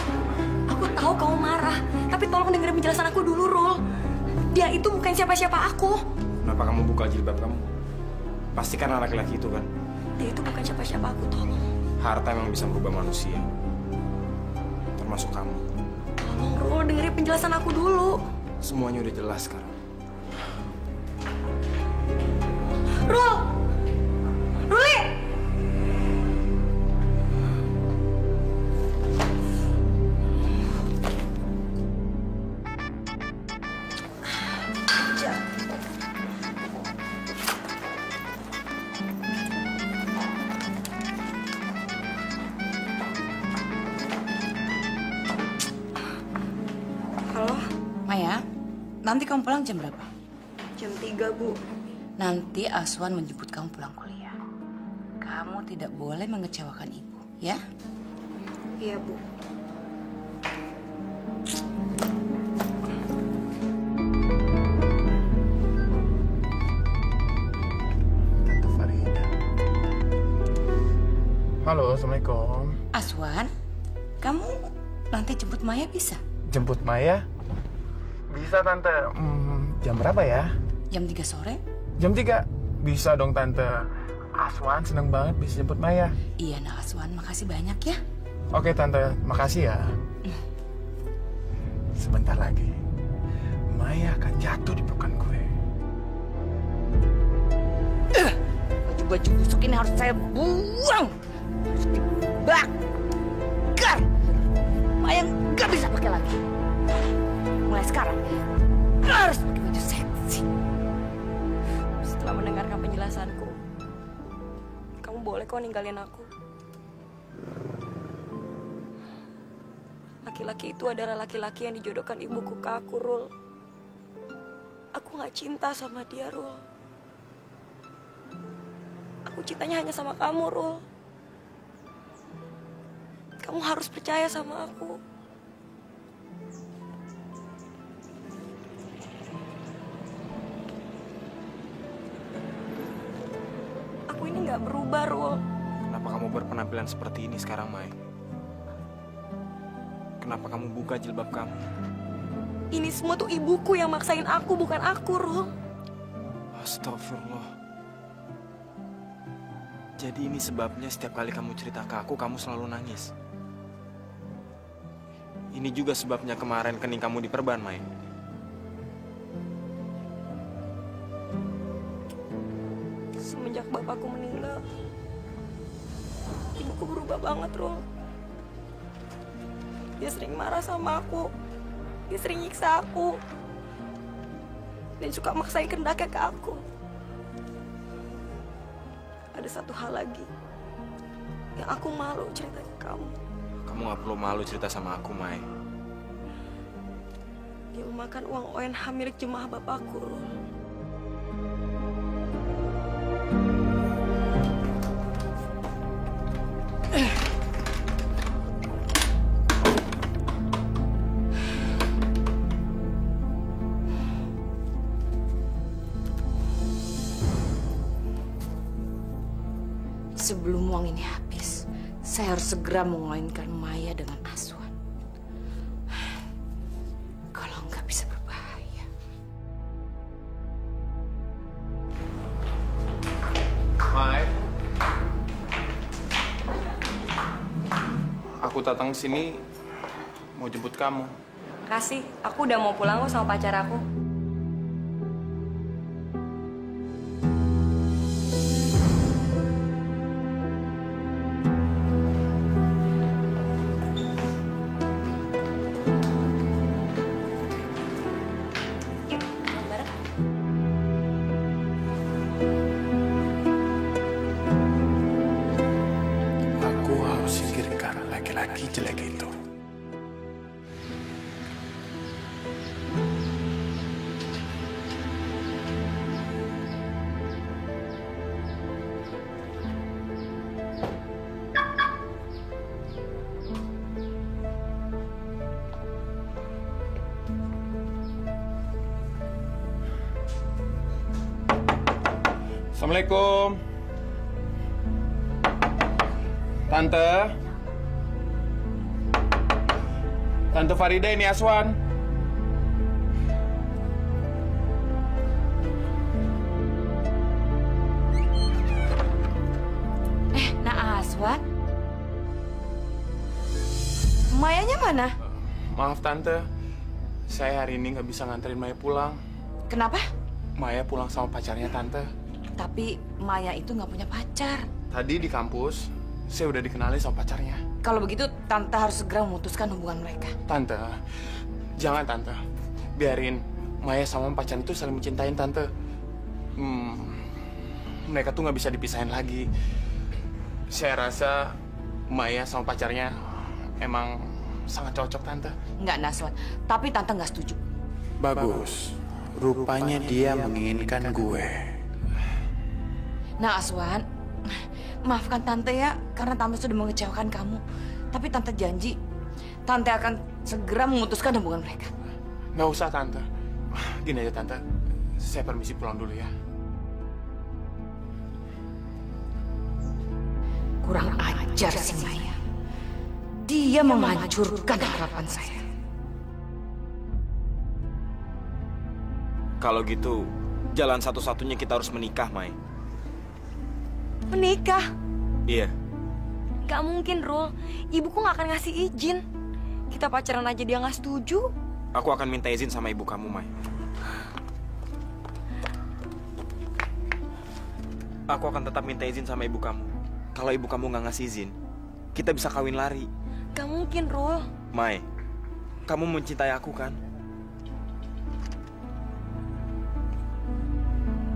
aku tahu kamu marah, tapi tolong dengerin penjelasan aku dulu, Rul. Dia itu bukan siapa-siapa aku. Kenapa kamu buka jilbab kamu? Pasti kan anak laki-laki itu kan? Dia itu bukan siapa-siapa aku, tolong. Harta emang bisa merubah manusia. Termasuk kamu. Tolong, Rul, dengerin penjelasan aku dulu. Semuanya udah jelas sekarang. Rul! Ruli! Halo, Maya, nanti kamu pulang jam berapa? jam 3, Bu. Nanti Aswan menjemput kamu pulang kuliah. Kamu tidak boleh mengecewakan ibu, ya? Iya, Bu. Halo, Assalamualaikum. Aswan, kamu nanti jemput Maya bisa? Jemput Maya? Bisa, Tante. Jam berapa ya? Jam 3 sore? Jam 3? Bisa dong, Tante. Aswan seneng banget bisa jemput Maya. Iya, nah Aswan, makasih banyak ya. Oke, Tante. Makasih ya. Sebentar lagi, Maya akan jatuh di pelukan gue. Baju-baju busuk ini harus saya buang. Harus dibakar. Maya nggak bisa pakai lagi. Mulai sekarang, harus pakai baju seksi. Setelah mendengarkan penjelasanku, kamu boleh kok ninggalin aku. Laki-laki itu adalah laki-laki yang dijodohkan ibuku ke aku, Rul. Aku gak cinta sama dia, Rul. Aku cintanya hanya sama kamu, Rul. Kamu harus percaya sama aku. Aku ini gak berubah, Rul. Kenapa kamu berpenampilan seperti ini sekarang, Mai? Kenapa kamu buka jilbab kamu? Ini semua tuh ibuku yang maksain aku, bukan aku, Rul. Astagfirullah. Jadi ini sebabnya setiap kali kamu cerita ke aku, kamu selalu nangis. Ini juga sebabnya kemarin kening kamu diperban, Mai. Semenjak bapakku meninggal, ibuku berubah banget, Rul. Dia sering marah sama aku. Dia sering nyiksa aku. Dan suka maksain kehendaknya ke aku. Ada satu hal lagi yang aku malu cerita ke kamu. Kamu gak perlu malu cerita sama aku, Mai. Dia memakan uang ONH milik jemaah bapakku, Rul. Sebelum uang ini habis, saya harus segera mengawinkan Maya dengan Aswan. Kalau nggak bisa berbahaya. Mai, aku datang ke sini mau jemput kamu. Kasih, aku udah mau pulang kok sama pacar aku. Aku harus singkirkan laki-laki jelek itu. Assalamualaikum. Tante. Tante Farida, ini Aswan. Nah Aswan, Mayanya mana? Maaf Tante, saya hari ini nggak bisa nganterin Maya pulang. Kenapa? Maya pulang sama pacarnya Tante. Tapi Maya itu nggak punya pacar. Tadi di kampus, saya udah dikenalin sama pacarnya. Kalau begitu, Tante harus segera memutuskan hubungan mereka. Tante, jangan Tante. Biarin Maya sama pacarnya itu saling mencintain Tante. Mereka tuh nggak bisa dipisahin lagi. Saya rasa Maya sama pacarnya emang sangat cocok Tante. Nggak, Naswan. Tapi Tante nggak setuju. Bagus. Rupanya dia menginginkan gue. Nah, Aswan, maafkan Tante ya, karena Tante sudah mengecewakan kamu. Tapi Tante janji, Tante akan segera memutuskan hubungan mereka. Nggak usah, Tante. Gini aja, Tante. Saya permisi pulang dulu ya. Kurang ajar si Maya. Dia menghancurkan harapan saya. Kalau gitu, jalan satu-satunya kita harus menikah, Mai. Menikah? Iya. Gak mungkin, Rul. Ibuku gak akan ngasih izin. Kita pacaran aja dia gak setuju. Aku akan minta izin sama ibu kamu, Mai. Aku akan tetap minta izin sama ibu kamu. Kalau ibu kamu nggak ngasih izin, kita bisa kawin lari. Gak mungkin, Rul. Mai, kamu mencintai aku kan?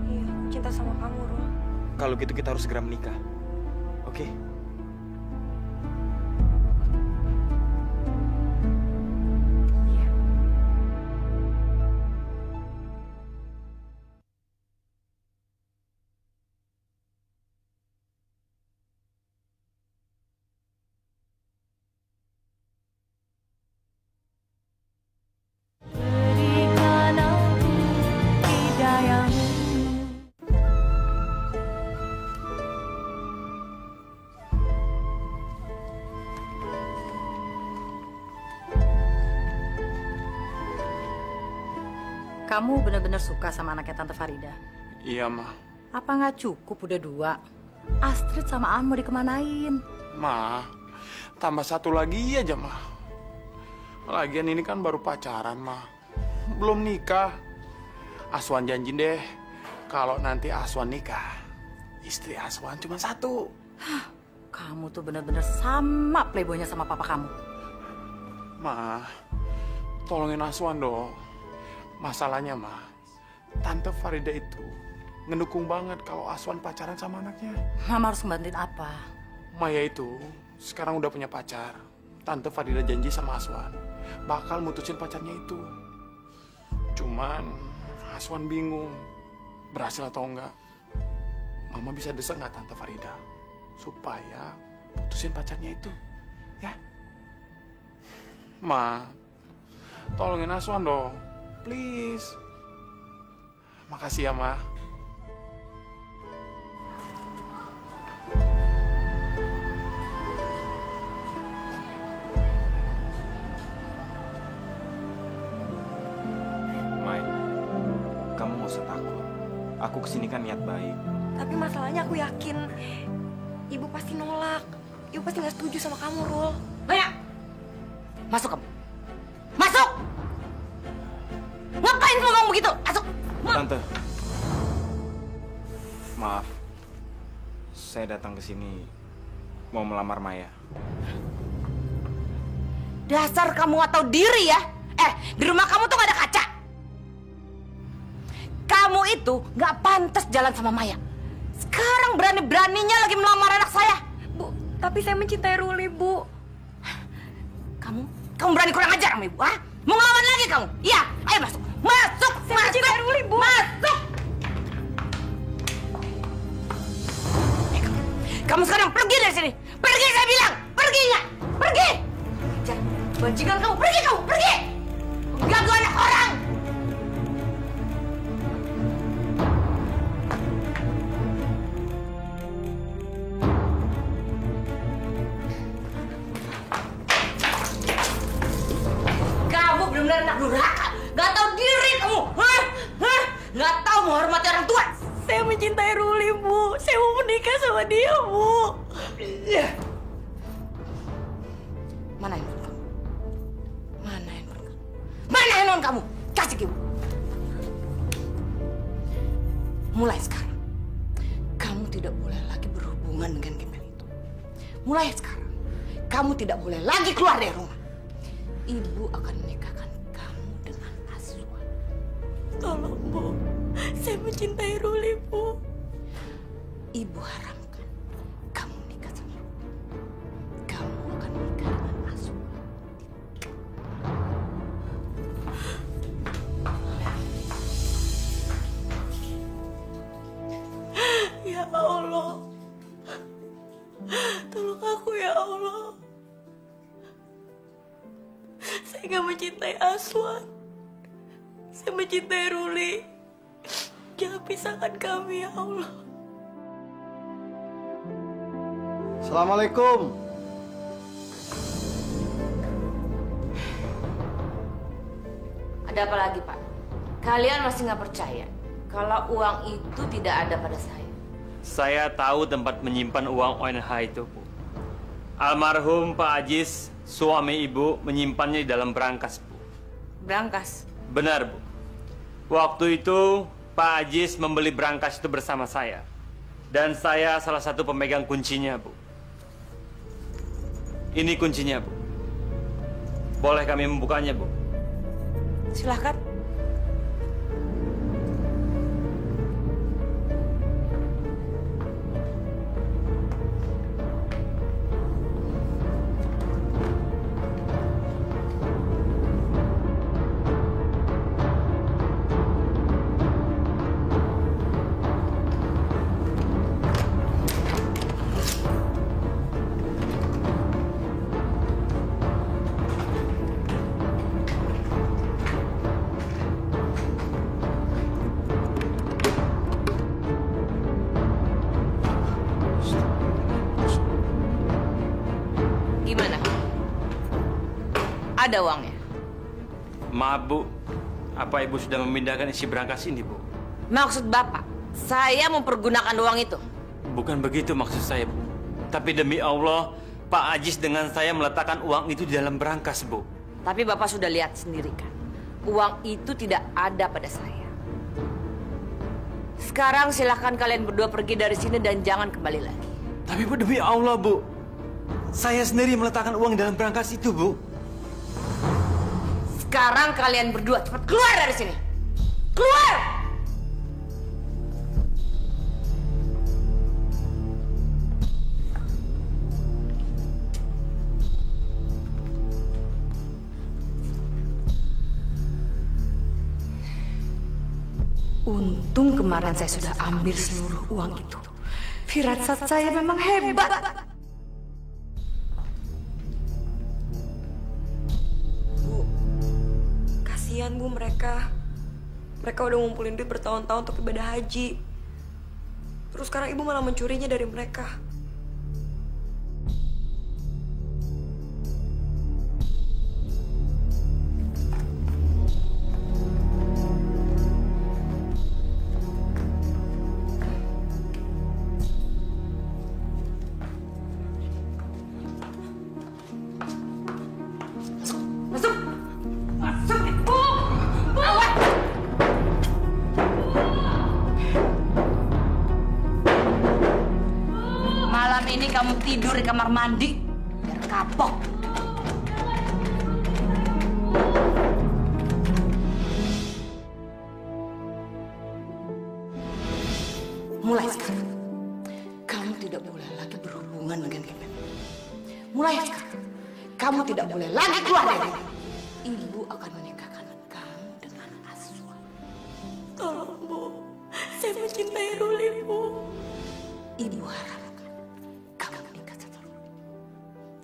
Iya, aku cinta sama kamu, Rul. Kalau gitu kita harus segera menikah. Oke? Kamu benar-benar suka sama anaknya Tante Farida? Iya, Ma. Apa nggak cukup udah 2? Astrid sama An mau dikemanain? Ma, tambah satu lagi aja, Ma. Lagian ini kan baru pacaran, Ma. Belum nikah. Aswan janji deh, kalau nanti Aswan nikah, istri Aswan cuma 1. Kamu tuh benar-benar sama playboynya sama papa kamu. Ma, tolongin Aswan dong. Masalahnya, Ma, Tante Farida itu ngedukung banget kalau Aswan pacaran sama anaknya. Mama harus ngebantuin apa? Maya itu sekarang udah punya pacar. Tante Farida janji sama Aswan bakal mutusin pacarnya itu. Cuman Aswan bingung berhasil atau enggak. Mama bisa desak nggak Tante Farida supaya putusin pacarnya itu, ya? Ma, tolongin Aswan dong, please. Makasih ya, Ma. Mai, kamu nggak usah takut. Aku kesini kan niat baik. Tapi masalahnya aku yakin ibu pasti nolak. Ibu pasti nggak setuju sama kamu, Rul. Maya, masuk kamu. Masuk! Ngapain kamu ngomong begitu? Masuk! Tante, maaf. Saya datang ke sini mau melamar Maya. Dasar kamu nggak tahu diri ya? Di rumah kamu tuh nggak ada kaca. Kamu itu nggak pantas jalan sama Maya. Sekarang berani-beraninya lagi melamar anak saya. Bu, tapi saya mencintai Ruli, Bu. Kamu berani kurang ajar sama ibu, ah? Mau ngelawan lagi kamu? Iya, ayo masuk. Masuk, saya mencintai Ruli, Bu. Masuk. Kamu sekarang pergi dari sini. Pergi, saya bilang. Pergi nggak? Pergi. Bajingan kamu, pergi kamu, pergi. Ganggu anak orang. Kamu benar-benar anak durhaka. Gak tahu diri kamu. Hah? Gak tahu menghormati orang tua. Saya mencintai Ruli, Bu. Saya mau menikah sama dia, Bu. Mana handphone kamu? Mana handphone kamu? Mana handphone kamu? Kasih ke ibu. Mulai sekarang, kamu tidak boleh lagi berhubungan dengan gembel itu. Mulai sekarang, kamu tidak boleh lagi keluar dari rumah. Ibu akan menikahkan kamu dengan Aswan. Tolong, Bu. Saya mencintai Ruli, Bu. Ibu haramkan kamu nikah sama Ruli. Kamu akan menikah dengan Aswan. Ya Allah. Tolong aku, ya Allah. Saya gak mencintai Aswan. Saya mencintai Ruli. Jangan pisahkan kami, ya Allah. Assalamualaikum. Ada apa lagi, Pak? Kalian masih nggak percaya kalau uang itu tidak ada pada saya? Saya tahu tempat menyimpan uang ONH itu, Bu. Almarhum Pak Ajis, suami Ibu, menyimpannya di dalam brankas, Bu. Brankas? Benar, Bu. Waktu itu Pak Ajis membeli brankas itu bersama saya. Dan saya salah satu pemegang kuncinya, Bu. Ini kuncinya, Bu. Boleh kami membukanya, Bu? Silahkan. Gimana? Ada uangnya? Maaf, Bu. Apa Ibu sudah memindahkan isi brankas ini, Bu? Maksud Bapak, saya mempergunakan uang itu? Bukan begitu maksud saya, Bu. Tapi demi Allah, Pak Ajis dengan saya meletakkan uang itu di dalam brankas, Bu. Tapi Bapak sudah lihat sendiri kan, uang itu tidak ada pada saya. Sekarang silahkan kalian berdua pergi dari sini dan jangan kembali lagi. Tapi Bu, demi Allah, Bu. Saya sendiri meletakkan uang dalam brankas itu, Bu. Sekarang kalian berdua cepat keluar dari sini. Keluar! Untung kemarin saya sudah ambil seluruh uang itu. Firasat saya memang hebat. Kasihan Bu mereka. Mereka udah ngumpulin duit bertahun-tahun untuk ibadah haji. Terus sekarang Ibu malah mencurinya dari mereka. Malam ini kamu tidur di kamar mandi, biar kapok. Mulai sekarang, kamu tidak boleh lagi berhubungan dengan Kevin. Mulai sekarang, kamu tidak boleh lagi keluar dari rumah. Ibu akan menikahkan kamu dengan Aswan. Tolong Bu, saya mencintai Ruli Bu. Ibu harap kamu menikah sama Ruli.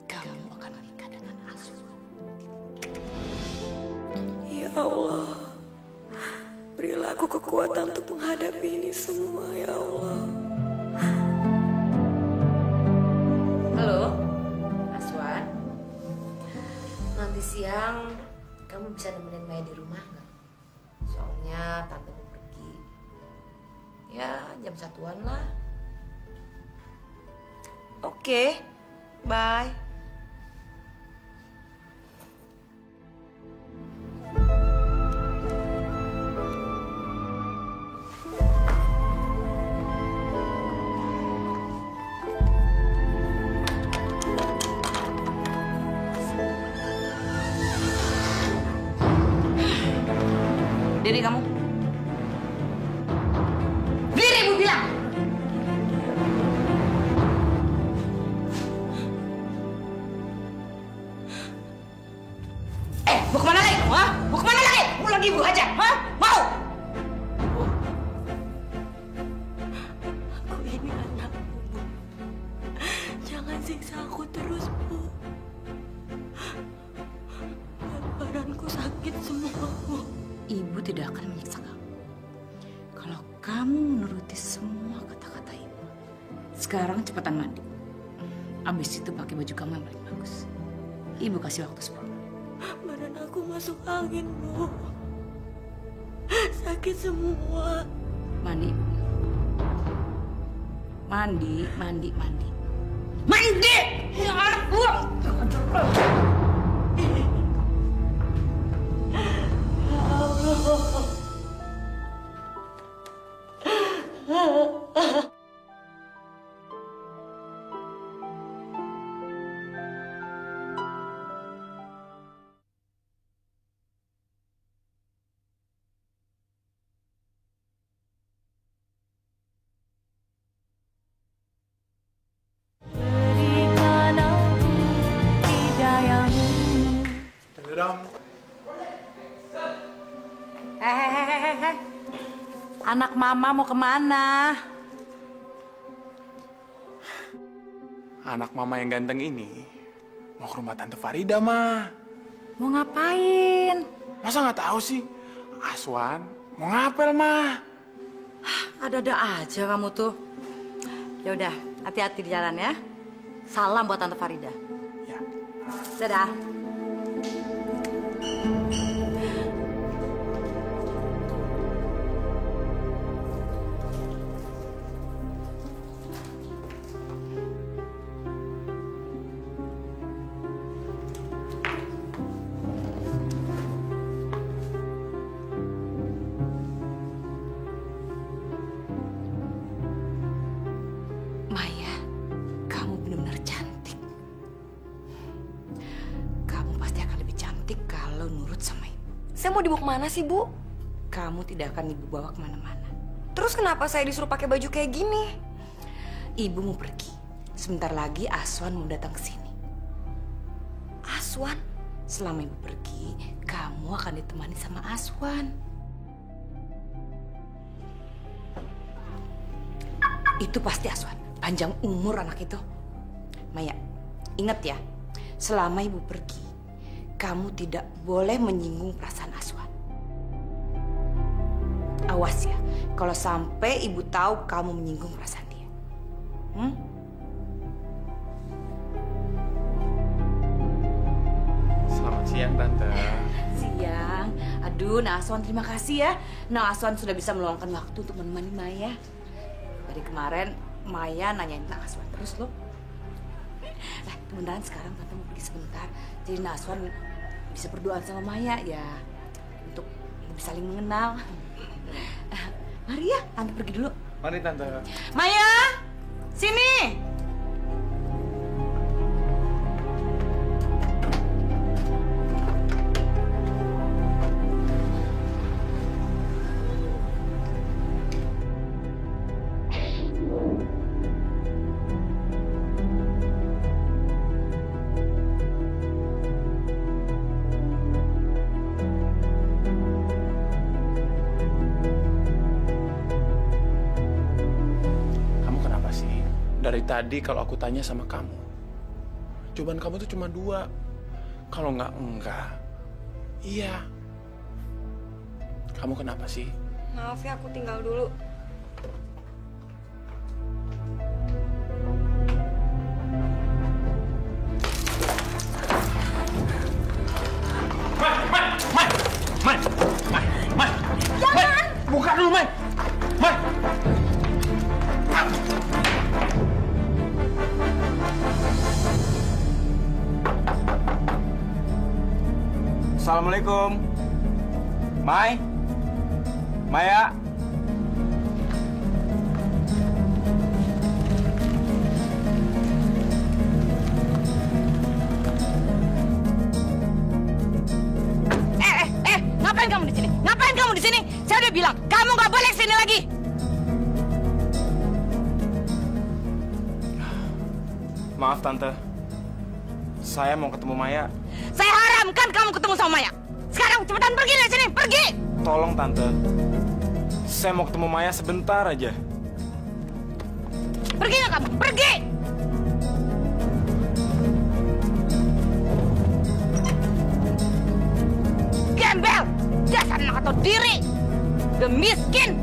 Kamu akan menikah dengan Aswan. Ya Allah, berilah aku kekuatan untuk menghadapi ini semua, ya Allah. Halo, Aswan. Nanti siang kamu bisa nemenin Maya di rumah nggak? Soalnya tante mau pergi. Ya, jam 1-an lah. Oke, bye. Diri kamu. Diri Ibu bilang. Mau kemana lagi? Hah? Mau kemana lagi? Mau lagi Ibu aja? Hah? Mau? Aku ini anakmu, Bu. Jangan siksa aku terus, Bu. Badanku sakit semua, Bu. Ibu tidak akan menyiksa kamu. Kalau kamu menuruti semua kata-kata Ibu. Sekarang cepetan mandi. Abis itu pakai baju kamu yang paling bagus. Ibu kasih waktu 10 menit. Badan aku masuk angin, Bu. Sakit semua. Mandi. Mandi, mandi, mandi. Mandi! Ya ampun! Anak mama mau kemana? Anak mama yang ganteng ini mau ke rumah Tante Farida, Ma. Mau ngapain? Masa nggak tahu sih? Aswan mau ngapel, Ma. Ada-ada aja kamu tuh. Ya udah, hati-hati di jalan ya. Salam buat Tante Farida. Ya. Dadah. Saya mau dibawa kemana sih, Bu? Kamu tidak akan Ibu bawa kemana-mana. Terus kenapa saya disuruh pakai baju kayak gini? Ibu mau pergi. Sebentar lagi Aswan mau datang ke sini. Aswan? Selama Ibu pergi, kamu akan ditemani sama Aswan. Itu pasti Aswan. Panjang umur anak itu. Maya, ingat ya. Selama Ibu pergi, kamu tidak boleh menyinggung perasaan Aswan. Awas ya, kalau sampai Ibu tahu kamu menyinggung perasaan dia. Selamat siang, Tante. Siang. Aduh, Nah Aswan terima kasih ya. Nah Aswan sudah bisa meluangkan waktu untuk menemani Maya. Dari kemarin Maya nanyain Nah Aswan terus loh. Nah, kemudian sekarang Tante mau pergi sebentar. Jadi Nah Aswan bisa berdoa sama Maya ya, untuk lebih saling mengenal. Mari ya, Tante pergi dulu. Mari, Tante. Maya, sini. Dari tadi kalau aku tanya sama kamu, jawaban kamu tuh cuma 2. Kalau enggak. Iya. Kamu kenapa sih? Maaf ya, aku tinggal dulu. Mai. Jangan! Buka dulu, Mai. Mai. Assalamualaikum. Mai? Maya? Ngapain kamu di sini? Ngapain kamu di sini? Saya udah bilang, kamu nggak boleh kesini lagi. Maaf, Tante. Saya mau ketemu Maya. Saya haramkan kamu ketemu sama Maya. Sekarang cepetan pergi dari sini, pergi! Tolong, Tante. Saya mau ketemu Maya sebentar aja. Pergi nggak kamu? Pergi! Gembel! Dasar anak atau diri! Udah miskin!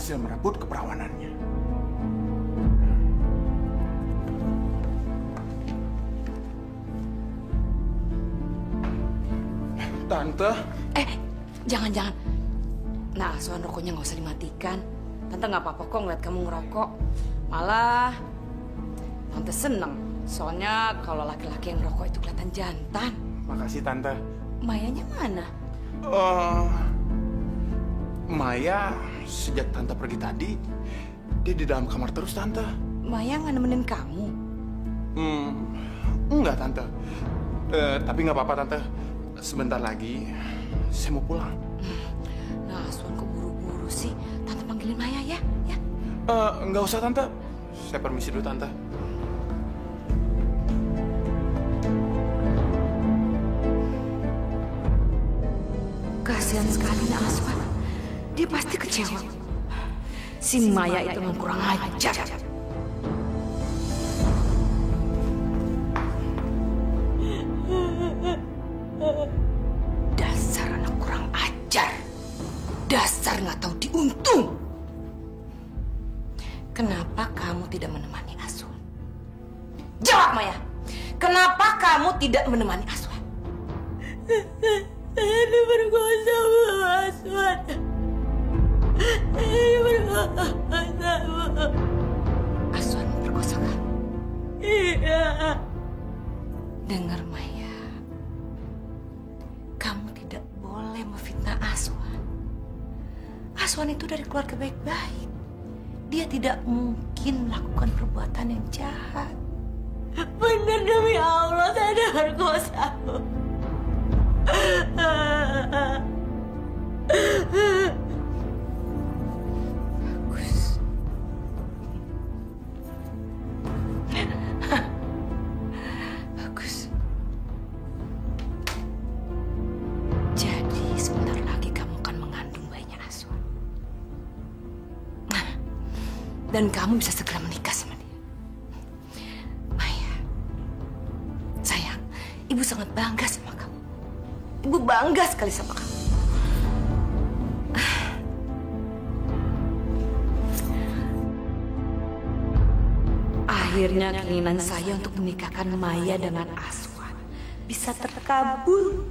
berhasil merebut keperawanannya. Tante. Jangan. Nah, Aswan, rokoknya nggak usah dimatikan. Tante nggak apa-apa kok ngeliat kamu ngerokok. Malah, Tante seneng. Soalnya kalau laki-laki yang ngerokok itu kelihatan jantan. Makasih, Tante. Mayanya mana? Maya, sejak Tante pergi tadi, dia di dalam kamar terus, Tante. Maya nggak nemenin kamu? Enggak, Tante. Tapi nggak apa-apa, Tante. Sebentar lagi, saya mau pulang. Nah, Aswan kok buru-buru sih? Tante panggilin Maya ya? Nggak usah, Tante. Saya permisi dulu, Tante. Kasihan sekali Nak Aswan. Dia pasti kecewa. Si Maya itu memang kurang ajar. Dasar anak kurang ajar. Dasar nggak tahu diuntung. Kenapa kamu tidak menemani Aswan? Jawab, Maya. Kenapa kamu tidak menemani Aswan? Saya diperkosa Bu Aswan. Saya diperkosa Bu. Aswan memperkosa kamu? Iya. Dengar, Maya. Kamu tidak boleh memfitnah Aswan. Aswan itu dari keluarga baik-baik. Dia tidak mungkin melakukan perbuatan yang jahat. Benar demi Allah, saya diperkosa Bu. Bagus. Bagus. Jadi sebentar lagi kamu akan mengandung bayinya Aswan. Dan kamu bisa segera menikah sama dia. Maya, sayang, Ibu sangat bangga sama kamu. Ibu bangga sekali sama kamu. Akhirnya keinginan saya untuk menikahkan Maya dengan Aswan bisa terkabul.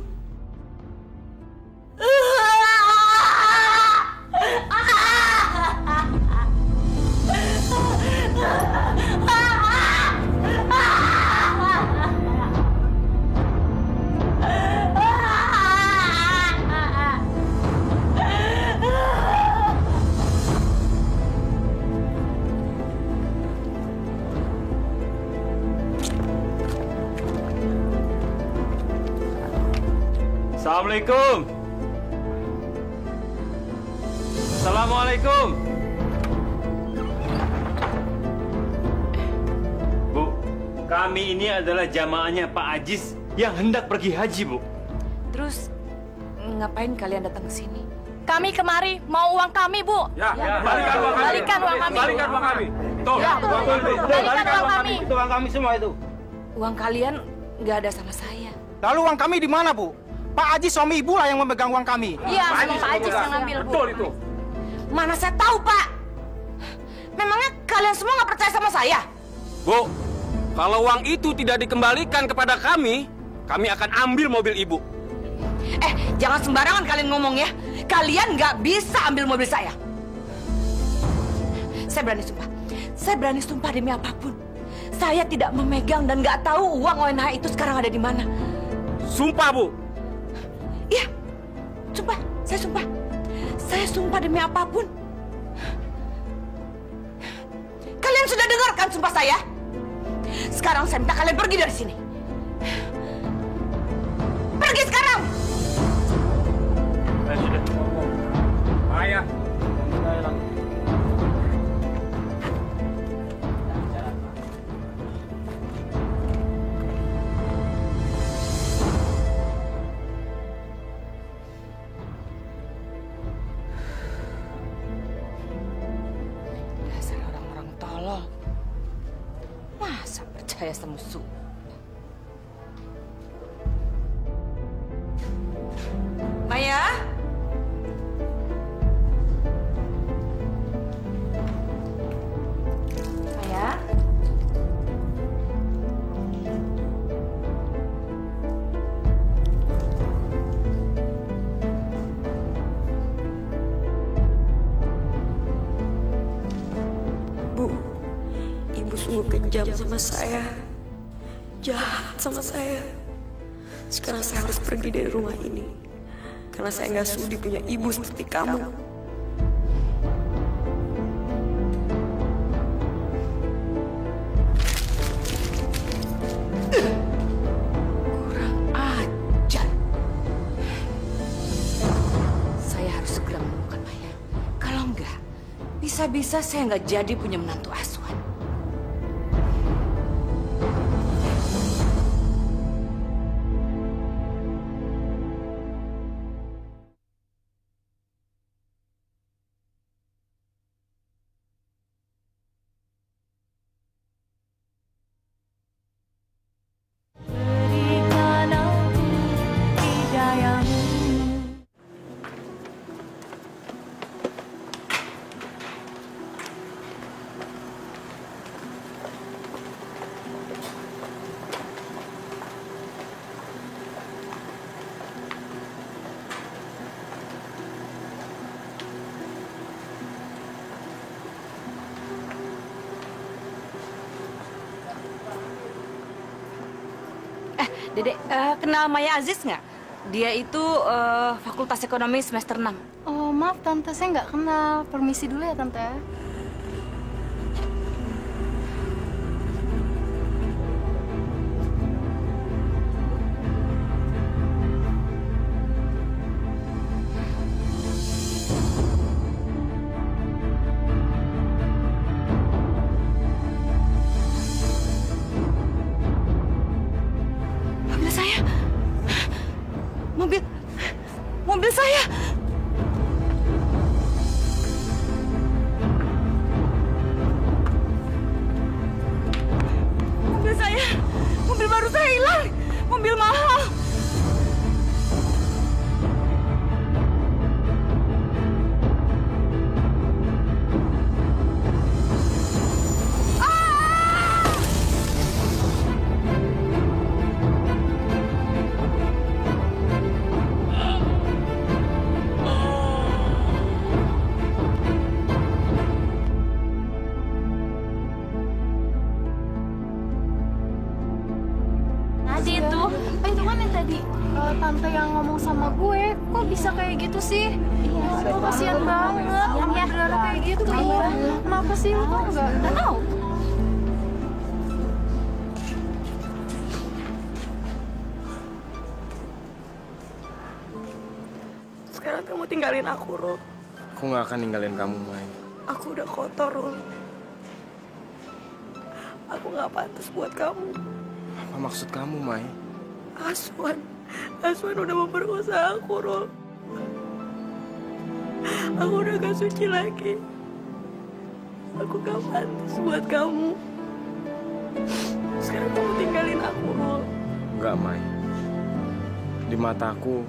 Assalamualaikum. Assalamualaikum. Bu, kami ini adalah jamaahnya Pak Ajis yang hendak pergi haji, Bu. Terus ngapain kalian datang ke sini? Kami kemari mau uang kami, Bu. Balikan uang kami. Balikan uang kami. Balikan uang kami. Tuh, Ya, uang kami. balikan uang kami. Itu uang kami semua itu. Uang kalian nggak ada sama saya. Lalu uang kami di mana, Bu? Pak Aji suami Ibu lah yang memegang uang kami. Iya, sama Pak Ajis yang ngambil, Bu. Betul itu. Mana saya tahu, Pak. Memangnya kalian semua nggak percaya sama saya? Bu, kalau uang itu tidak dikembalikan kepada kami akan ambil mobil Ibu. Jangan sembarangan kalian ngomong ya. Kalian nggak bisa ambil mobil saya. Saya berani sumpah. Saya berani sumpah demi apapun. Saya tidak memegang dan nggak tahu uang ONH itu sekarang ada di mana. Sumpah, Bu. Iya, sumpah. Saya sumpah. Saya sumpah demi apapun. Kalian sudah dengar kan sumpah saya? Sekarang saya minta kalian pergi dari sini. Pergi sekarang! Sudah. Maya. Dasar orang-orang tolol. Masa percaya sama Su? Maya? sungguh kejam sama saya. Jahat sama saya. Sekarang saya harus pergi dari rumah ini. Karena saya nggak sudi punya ibu seperti kamu. Kurang ajar. Saya harus segera menemukan Maya. Kalau enggak, bisa-bisa saya nggak jadi punya menantu asuhan. Dedek, kenal Maya Aziz nggak? Dia itu Fakultas Ekonomi semester 6. Oh, maaf Tante, saya nggak kenal. Permisi dulu ya, Tante. Mobil saya. Mobil saya. Mobil baru saya hilang. Mobil mahal. Itu kan yang tadi tante yang ngomong sama gue. Kok bisa kayak gitu sih? Iya, gue kasihan banget. Yang berdarah kayak gitu. Kenapa sih lu tau nggak? Nggak tahu. Sekarang kamu tinggalin aku, Rul. Aku nggak akan ninggalin kamu, Mai. Aku udah kotor, Rul. Aku nggak pantas buat kamu. Apa maksud kamu, Mai? Aswan udah memperkosa aku, Rul. Aku udah gak suci lagi. Aku gak pantas buat kamu. Sekarang kamu tinggalin aku, Rul. Enggak, Mai. Di mataku,